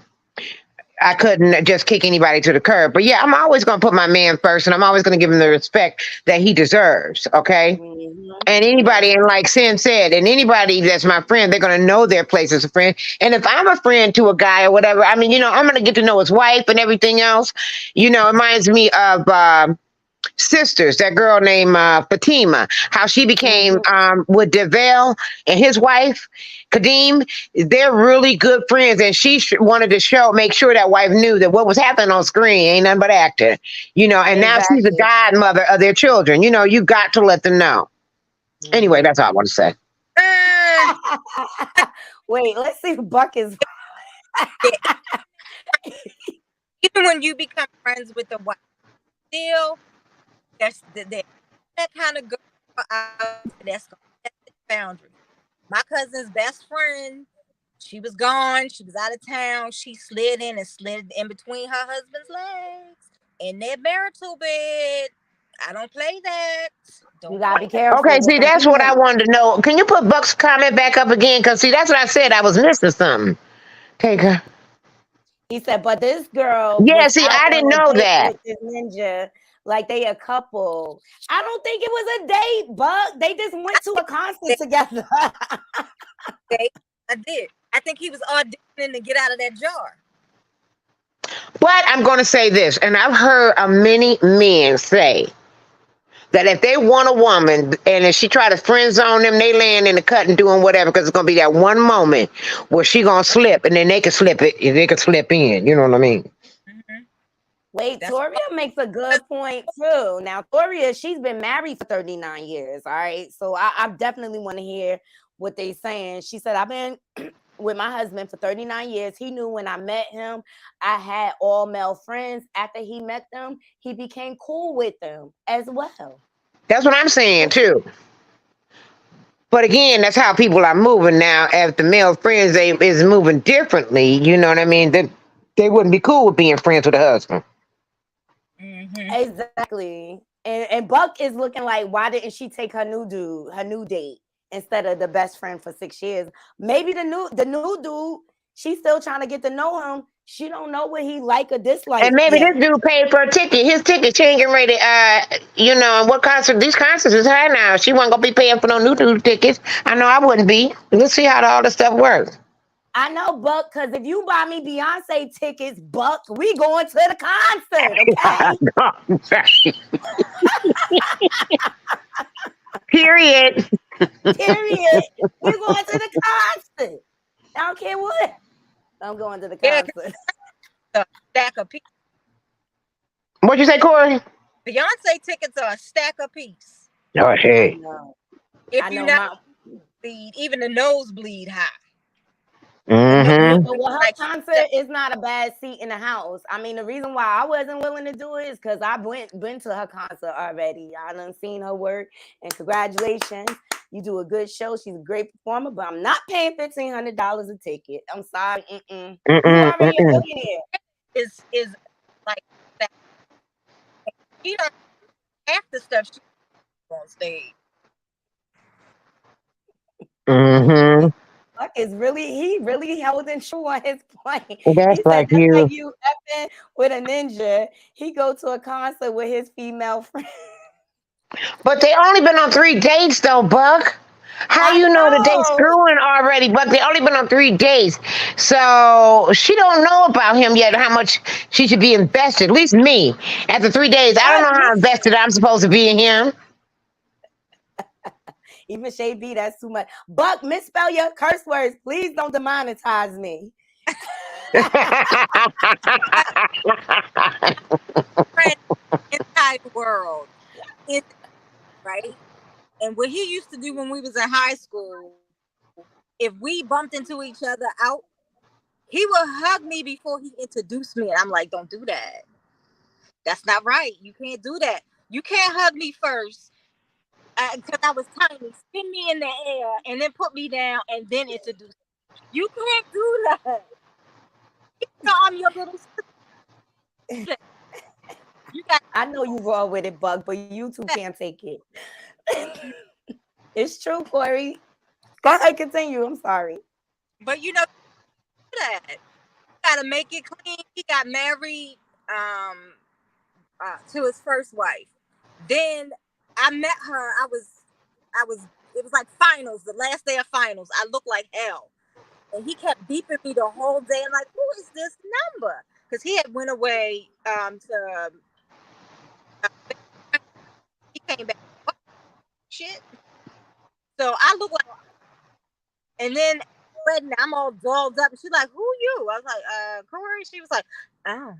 I couldn't just kick anybody to the curb. But yeah, I'm always going to put my man first, and I'm always going to give him the respect that he deserves, okay? And anybody, and like Sin said, and anybody that's my friend, they're going to know their place as a friend. And if I'm a friend to a guy or whatever, I mean, I'm going to get to know his wife and everything else. It reminds me of sisters, that girl named Fatima, how she became Mhm. with Devell and his wife, Kadeem. They're really good friends, and she wanted to make sure that wife knew that what was happening on screen ain't nothing but acting, and now she's the Exactly. godmother of their children. You got to let them know. Anyway, that's all I want to say. Uh, Wait, let's see if Buck is. even when you become friends with the wife, still there's that kind of girl out there that's gonna set the boundary. My cousin's best friend, she was gone. She was out of town. She slid in between her husband's legs in their marital bed. I don't play that. You Don't gotta play be that. careful Okay, with see, them that's what I females. wanted to know. Can you put Buck's comment back up again? Because, see, that's what I said. I was missing something. Take her. He said, but this girl Yeah, was see, out I on didn't a know date that. with this ninja, like they a couple. I don't think it was a date, Buck. They just went to a concert together. Okay? I did. I think he was auditioning to get out of that jar. But I'm going to say this, and I've heard many men say that if they want a woman and if she try to friend zone them, they laying in the cut and doing whatever because it's going to be that one moment where she going to slip and then they can slip it, they can slip in. You know what I mean? Mm-hmm. Wait, That's Toria makes a good point too. Now, Toria, she's been married for 39 years. All right. So I definitely want to hear what they saying. She said, I've been with my husband for 39 years. He knew when I met him, I had all male friends. After he met them, he became cool with them as well. That's what I'm saying too. But again, that's how people are moving now. As the male friends they is moving differently, you know what I mean? They wouldn't be cool with being friends with a husband. mm-hmm. Exactly. And Buck is looking like, why didn't she take her new dude, her new date, instead of the best friend for 6 years? Maybe the new dude, she's still trying to get to know him. She don't know what he like or And dislike maybe this yet. dude paid for a ticket. His ticket, she ain't getting ready. And what concert? These concerts is high now. She wasn't gonna be paying for no new dude tickets. I know I wouldn't be. Let's see how all this stuff works. I know, Buck, because if you buy me Beyonce tickets, Buck, we going to the concert, okay? Period. Period. We going to the concert. I don't care what. I'm going to the Yeah, concert. a stack of pieces. What'd you say, Corey? Beyonce tickets are a stack a piece. Oh, I hey. know. If I you know not my bleed, even the nosebleed high. The Mm-hmm. But nosebleed with her like concert, it's not a bad seat in the house. I mean, the reason why I wasn't willing to do it is because I been to her concert already. I done seen her work, and congratulations, you do a good show. She's a great performer, but I'm not paying $1,500 a ticket. I'm sorry. You Mm-mm. already a Mm-mm. millionaire. is like that. She don't half the stuff she on stage. Mm-hmm. Buck is he really holding true on his point. That's He said like that's like you. you effing with a ninja. He go to a concert with his female friend. But they only been on 3 dates though, Buck. How I you know that they know. screwing already? But they only been on 3 days, so she don't know about him yet. How much she should be invested? At least me. After 3 days, I don't Buck, know how invested I'm supposed to be in him. even Shay B, that's too much. Buck, misspell your curse words. Please don't demonetize me. Friend, entire world, in, right? And what he used to do when we was in high school, if we bumped into each other out, he would hug me before he introduced me, and I'm like, "Don't do that. That's not right. You can't do that. You can't hug me first because I was tiny. Spin me in the air and then put me down and then introduce me. You can't do that. I'm your little sister. You got I know you raw with it, Buck, but you two can't take it. It's true, Corey. Go ahead, continue. I'm sorry. but that. You gotta make it clean. He got married to his first wife. Then I met her. I was it was like finals, the last day of finals. I looked like hell. And he kept beeping me the whole day. I'm like, who is this number? Because he had went away to came back. Shit. So I look like, and then I'm all dolled up, and she's like, "Who you?" I was like, Corey. She was like, "Oh,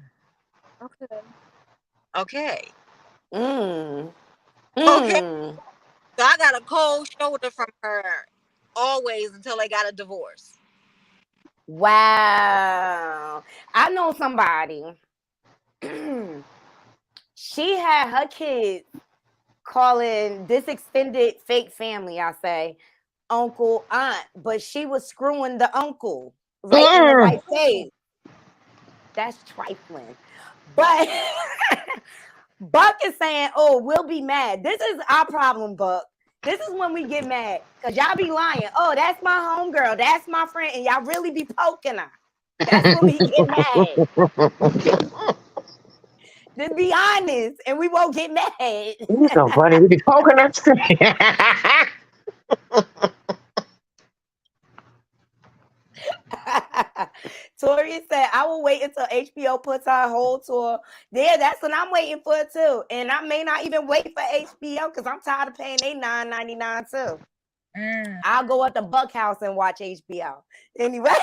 okay." Mm. Okay. Mm. So I got a cold shoulder from her always until they got a divorce. Wow. I know somebody. She had her kids calling this extended fake family, I say, uncle, aunt, but she was screwing the uncle right in the right face. That's trifling. But Buck is saying, oh, we'll be mad. This is our problem, Buck. This is when we get mad. Because y'all be lying. Oh, that's my homegirl. That's my friend. And y'all really be poking her. That's when we get mad. Just be honest, and we won't get mad. You're so funny. We be poking us. Tori said, I will wait until HBO puts our whole tour. Yeah, that's what I'm waiting for too. And I may not even wait for HBO because I'm tired of paying they $9.99 too. I'll go at the Buck House and watch HBO. Anyway.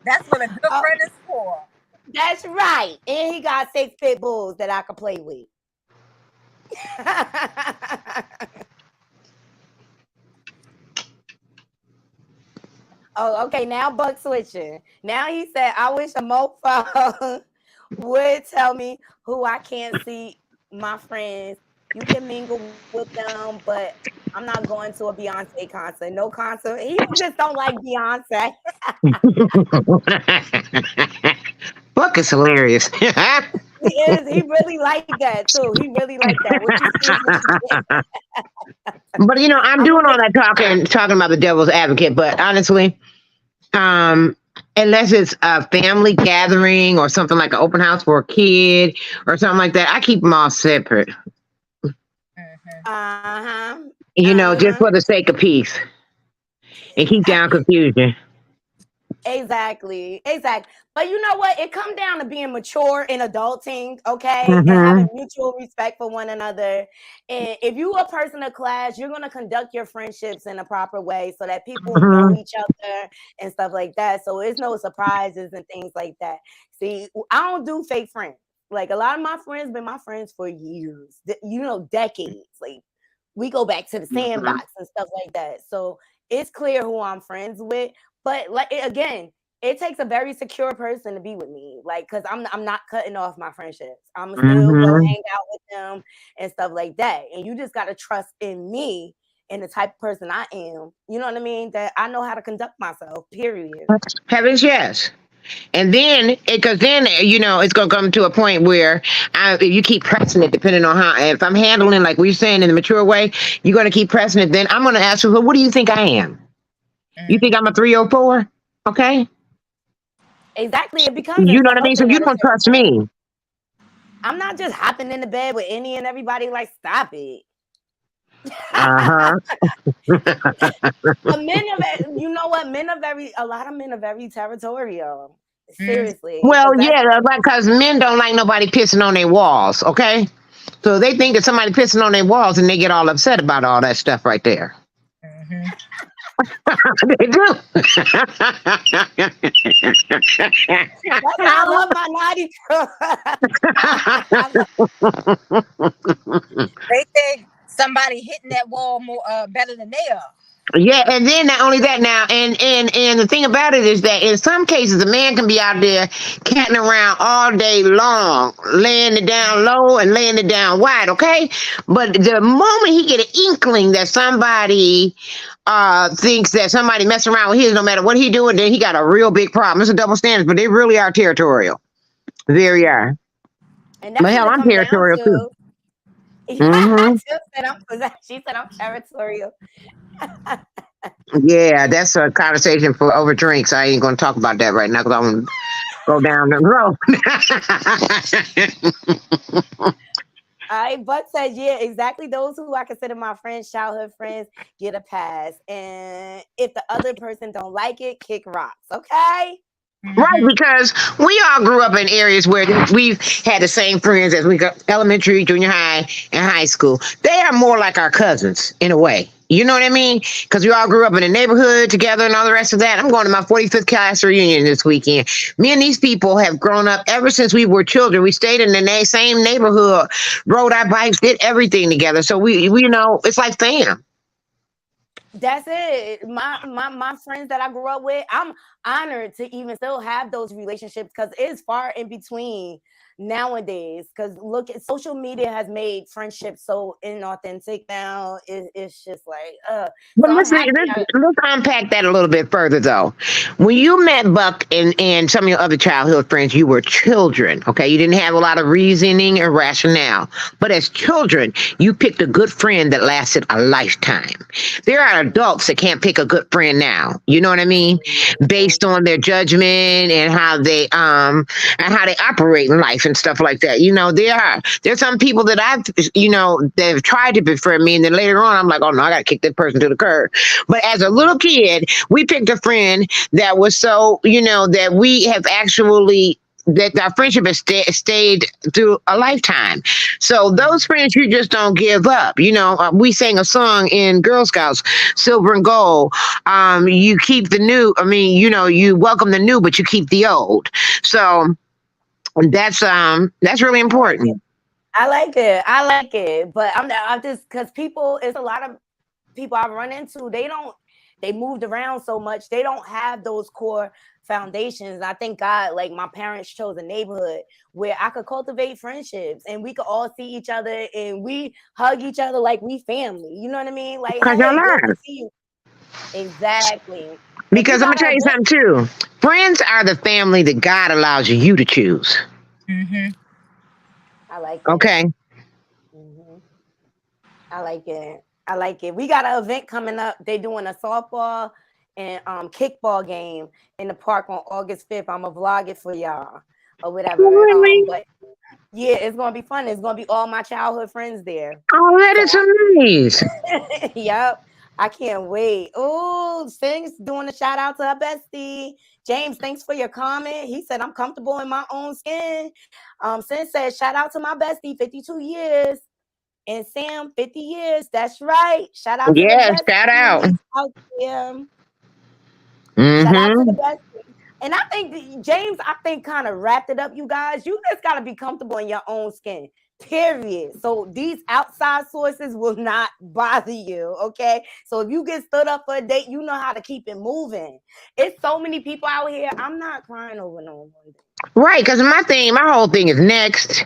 That's what a good friend is for. That's right. And he got 6 pit bulls that I can play with. Oh, okay. Now Buck switching. Now he said, I wish a mofo would tell me who I can't see my friends. You can mingle with them, but I'm not going to a Beyonce concert. No concert. He just don't like Beyonce. Buck is hilarious. He is. He really like that too. He really like that. What you see is what you But I'm doing all that talking about the devil's advocate. But honestly, unless it's a family gathering or something like an open house for a kid or something like that, I keep them all separate. Just for the sake of peace and keep down confusion. Exactly. But you know what? It comes down to being mature and adulting, okay? And having mutual respect for one another. And if you're a person of class, you're going to conduct your friendships in a proper way so that people know each other and stuff like that. So it's no surprises and things like that. See, I don't do fake friends. Like a lot of my friends been my friends for years, decades. Like we go back to the sandbox and stuff like that. So it's clear who I'm friends with. But it takes a very secure person to be with me, like, because I'm not cutting off my friendships. I'm still go hang out with them and stuff like that. And you just gotta trust in me and the type of person I am. You know what I mean? That I know how to conduct myself. Period. Heavens, yes. And then, because then, it's going to come to a point where if you keep pressing it, depending on if I'm handling, like we're saying, in the mature way, you're going to keep pressing it. Then I'm going to ask you, well, what do you think I am? You think I'm a 304? Okay. Exactly. It becomes. You know what I mean? So you don't trust me. I'm not just hopping in the bed with any and everybody. Like, stop it. Uh-huh. Men are a lot of men are very territorial. Seriously. Well, yeah, because men don't like nobody pissing on their walls, okay? So they think that somebody pissing on their walls and they get all upset about all that stuff right there. They do. That's why I love my naughty girl. They think somebody hitting that wall more better than they are. Yeah, and then not only that now, and the thing about it is that in some cases a man can be out there catting around all day long, laying it down low and laying it down wide, okay? But the moment he get an inkling that somebody thinks that somebody messing around with his, no matter what he doing, then he got a real big problem. It's a double standard, but they really are territorial. Very are. And but hell, I'm territorial too. She said I'm territorial. Yeah, that's a conversation for over drinks. I ain't gonna talk about that right now because I'm gonna go down the road. All right, Buck says, yeah, exactly. Those who I consider my friends, childhood friends, get a pass. And if the other person don't like it, kick rocks, okay? Right, because we all grew up in areas where we've had the same friends as we got elementary, junior high, and high school. They are more like our cousins in a way. You know what I mean? Because we all grew up in a neighborhood together and all the rest of that. I'm going to my 45th class reunion this weekend. Me and these people have grown up ever since we were children. We stayed in the same neighborhood, rode our bikes, did everything together. So we you know, it's like fam. That's it. My friends that I grew up with, I'm honored to even still have those relationships because it's far in between nowadays. Because look, at social media has made friendships so inauthentic now. It's just like, But so I'm let's, happy. let's unpack that a little bit further, though. When you met Buck and some of your other childhood friends, you were children, okay? You didn't have a lot of reasoning or rationale. But as children, you picked a good friend that lasted a lifetime. There are adults that can't pick a good friend now. You know what I mean? Based on their judgment and how they operate in life and stuff like that. You know, there's some people that they've tried to befriend me, and then later on, I'm like, oh no, I gotta kick that person to the curb. But as a little kid, we picked a friend that was so, that we have actually that our friendship has stayed through a lifetime. So those friends you just don't give up. We sang a song in Girl Scouts, Silver and Gold. You keep the new. I mean, you welcome the new, but you keep the old. So that's really important. I like it. I like it. But I'm just because it's a lot of people I run into. They moved around so much. They don't have those core foundations. I thank God, like my parents chose a neighborhood where I could cultivate friendships and we could all see each other and we hug each other like we family. You know what I mean? Like, Because hey, y'all good are. to see you. Exactly. But Because I'm gonna tell you something too. Friends are the family that God allows you to choose. I like it. Okay. I like it. I like it. We got an event coming up. They're doing a softball and kickball game in the park on August 5th. I'm gonna vlog it for y'all or whatever. Really? But yeah, it's gonna be fun. It's gonna be all my childhood friends there. Oh, that is so nice. Yep. I can't wait. Oh, Sing's doing a shout out to her bestie. James, thanks for your comment. He said, I'm comfortable in my own skin. Sin said, shout out to my bestie, 52 years. And Sam, 50 years. That's right. Shout out to the Yeah, best shout out. out there. Shout out to the Mm-hmm. best. And I think James, kind of wrapped it up, you guys. You just got to be comfortable in your own skin. Period. So these outside sources will not bother you. Okay. So if you get stood up for a date, you know how to keep it moving. It's so many people out here. I'm not crying over no one. Right, because my whole thing is next.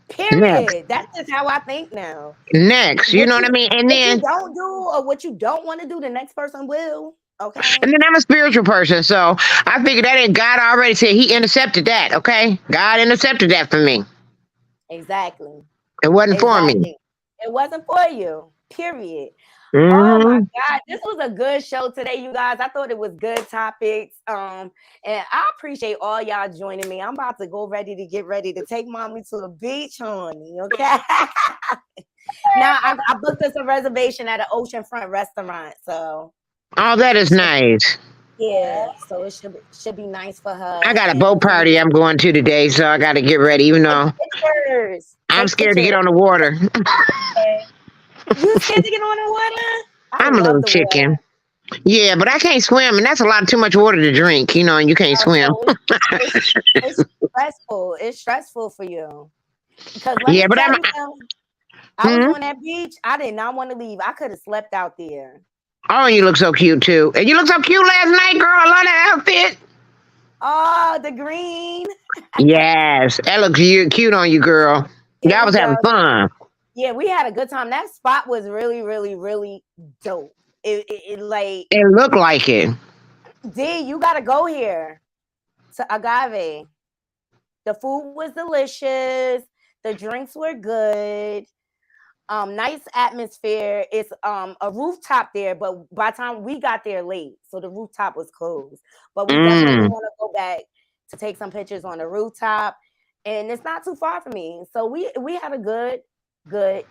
Period. Next. That's just how I think now. Next. You know what I mean? And What you then don't do or what you don't want to do, the next person will. Okay. and then I'm a spiritual person, so I figured that ain't God already said he intercepted that, okay? God intercepted that for me. Exactly. It wasn't for me. It wasn't for you. Period. Oh my Mm-hmm. God. This was a good show today, you guys. I thought it was good topics. And I appreciate all y'all joining me. I'm about to get ready to take mommy to the beach, honey. Okay. Now I booked us a reservation at an oceanfront restaurant. So Oh, that is nice. yeah, so it should be nice for her. I got a boat party I'm going to today, so I got to get ready, even though I'm scared to get on the water. You scared to get on the water? I'm a little chicken. Yeah, but I can't swim, and that's too much water to drink, and you can't swim. It's stressful. It's stressful for you. Because yeah, but I was on that beach. I did not want to leave. I could have slept out there. Oh, you look so cute too. And you look so cute last night, girl. I love that outfit. Oh, the green. Yes, that looks cute on you, girl. Y'all was having fun. Yeah, we had a good time. That spot was really, really, really dope. It looked like it. D, you gotta go here to Agave. The food was delicious. The drinks were good. Nice atmosphere. It's a rooftop there, but by the time we got there late, so the rooftop was closed. But we definitely want to go back to take some pictures on the rooftop, and it's not too far from me. So we had a good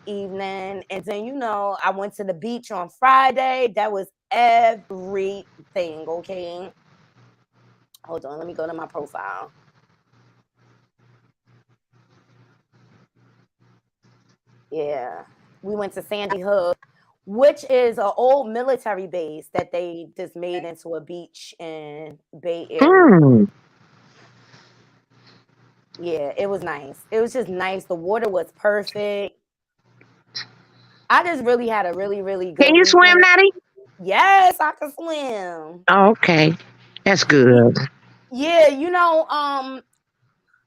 evening, and then I went to the beach on Friday. That was everything. Okay. Hold on, let me go to my profile. Yeah, we went to Sandy Hook, which is an old military base that they just made into a beach in Bay Area. Hmm. Yeah, it was nice. It was just nice. The water was perfect. I just really had a really, really good Can you swim, weekend. Natty? Yes, I can swim. Oh, okay. That's good. Yeah,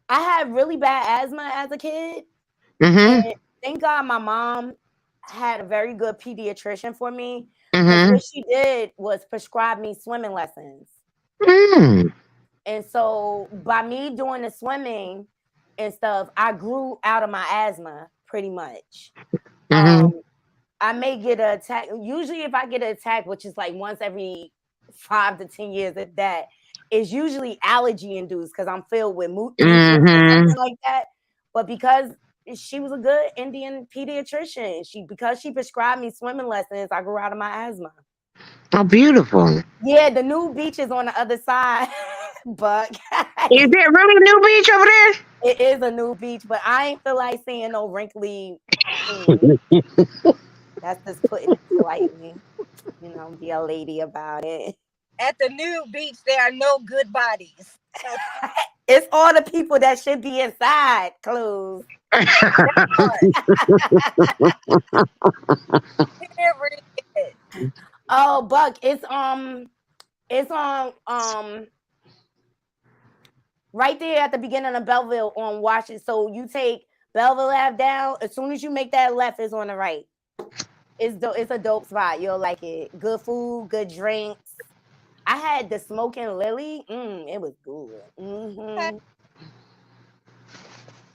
I had really bad asthma as a kid, Mm-hmm. and thank God my mom had a very good pediatrician for me because Mm-hmm. what she did was prescribe me swimming lessons. Mm. And so by me doing the swimming and stuff, I grew out of my asthma pretty much. Mm-hmm. I may get an attack. Usually, if I get an attack, which is like once every 5 to 10 years, if that, is usually allergy induced because I'm filled with mucus or Mm-hmm. something like that. But because she was a good Indian pediatrician, because she prescribed me swimming lessons, I grew out of my asthma. Oh, beautiful. Yeah, the new beach is on the other side, but Is there really a new beach over there? it is a new beach. But I ain't feel like seeing no wrinkly. That's just putting it politely. Be a lady about it. At the new beach, there are no good bodies. It's all the people that should be inside clothes. Oh, Buck, it's on right there at the beginning of Belleville on Washington. So you take Belleville Ave down. As soon as you make that left, it's on the right. It's a dope spot. You'll like it. Good food, good drinks. I had the Smoking Lily. It was good. Mm-hmm.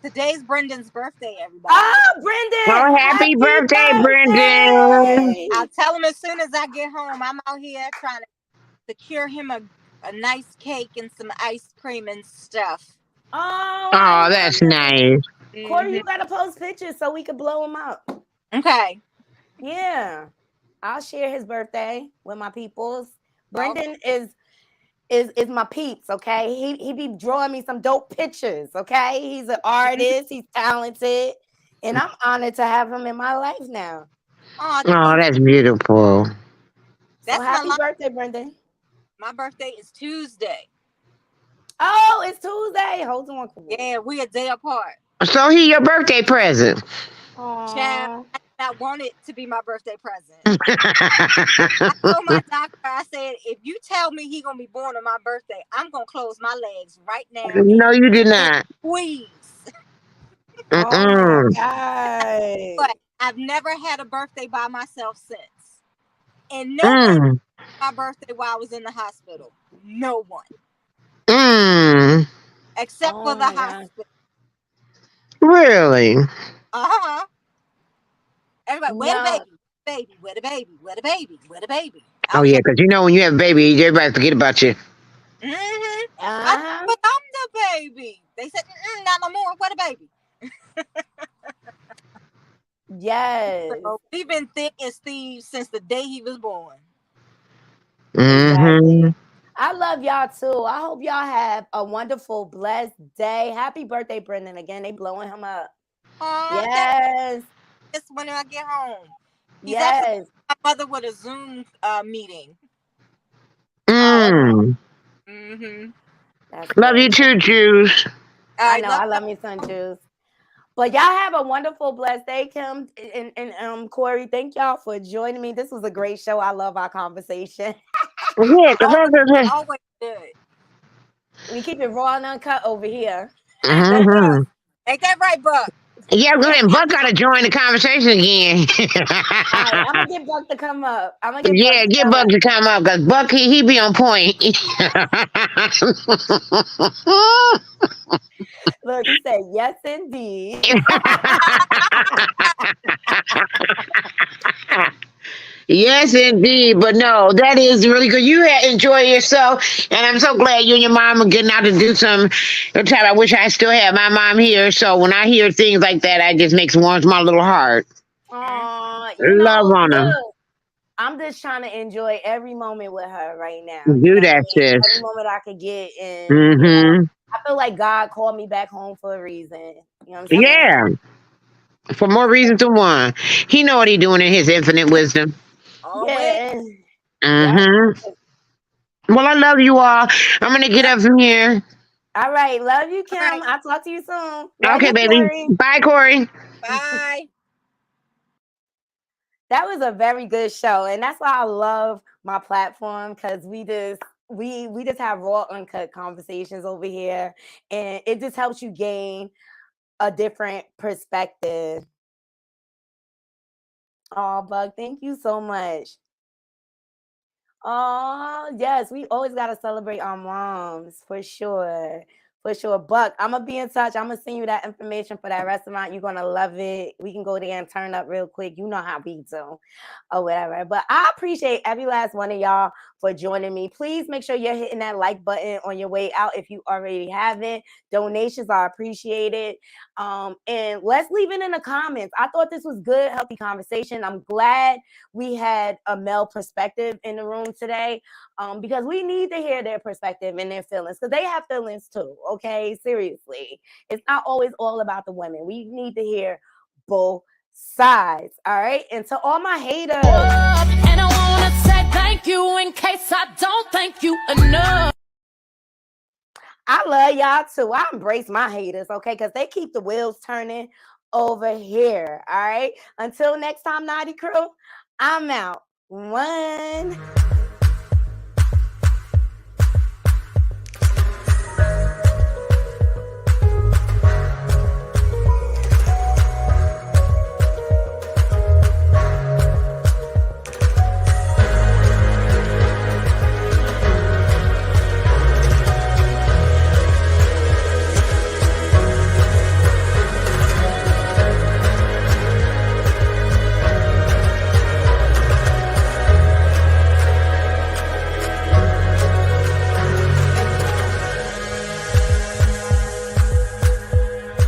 Today's Brendan's birthday, everybody. Oh, Brendan! Oh, happy birthday, Brendan! I'll tell him as soon as I get home. I'm out here trying to secure him a nice cake and some ice cream and stuff. Oh, that's nice. Corey, you gotta post pictures so we can blow him up. Okay. Yeah, I'll share his birthday with my peoples. Brendan is my peeps. Okay, he be drawing me some dope pictures. Okay, he's an artist. He's talented, and I'm honored to have him in my life now. Oh, that's beautiful. So happy birthday, Brendan. My birthday is Tuesday. Oh, it's Tuesday. Hold on. Yeah, we a day apart. So he your birthday present. Child, I want it to be my birthday present. I told my doctor, I said, if you tell me he gonna be born on my birthday, I'm gonna close my legs right now. No, you did not. Please. Oh my God. But I've never had a birthday by myself since. And no one my birthday while I was in the hospital. No one. Except for the hospital. Really? Uh-huh. Everybody, where the baby? Where the baby? Where the baby? Where the baby? Oh yeah, because when you have a baby, everybody forget about you. But I'm the baby. They said, not no more. Where the baby? Yes. So we've been thick as thieves since the day he was born. Exactly. I love y'all too. I hope y'all have a wonderful, blessed day. Happy birthday, Brendan. Again, they blowing him up. Yes. Just when I get home. Yes. My mother with a Zoom meeting. Love you too, Juice. I know. I love me some Juice. But y'all have a wonderful, blessed day, Kim and Corey. Thank y'all for joining me. This was a great show. I love our conversation. Yeah, always good. We keep it raw and uncut over here. Mm-hmm. Ain't that right, Buck? Yeah, go ahead. Buck gotta join the conversation again. Right, I'm gonna get Buck to come up. Get Buck to come up because Buck he be on point. Look, he said yes, indeed. Yes, indeed. But no, that is really good. You enjoy yourself, and I'm so glad you and your mom are getting out to do some. I wish I still had my mom here. So when I hear things like that, it just warms my little heart. Aww, love on them. I'm just trying to enjoy every moment with her right now. You Do know what I that, mean? sis. Every moment I could get, and Mm-hmm. I feel like God called me back home for a reason. You know what I'm saying? Yeah. For more reasons than one. He know what he doing in his infinite wisdom. Always. Yeah. Yep. Mm-hmm. Well, I love you all. I'm gonna get up from here. All right. Love you, Kim. All right. I'll talk to you soon. Love Okay, you, baby. Corey. Bye, Corey. Bye. That was a very good show, and that's why I love my platform, because we just have raw, uncut conversations over here, and it just helps you gain a different perspective. Oh, Bug, thank you so much. Oh, yes, we always got to celebrate our moms, for sure. For sure. Buck, I'm going to be in touch. I'm going to send you that information for that restaurant. You're going to love it. We can go there and turn up real quick. You know how we do, or whatever. But I appreciate every last one of y'all for joining me. Please make sure you're hitting that like button on your way out if you already haven't. Donations are appreciated. And let's leave it in the comments. I thought this was good, healthy conversation. I'm glad we had a male perspective in the room today, because we need to hear their perspective and their feelings, because they have feelings too. Okay, seriously, it's not always all about the women. We need to hear both sides. All right, and to all my haters, And I wanna say thank you in case I don't thank you enough. I love y'all too. I embrace my haters, okay, because they keep the wheels turning over here. All right, until next time, Naughty Crew, I'm out. One.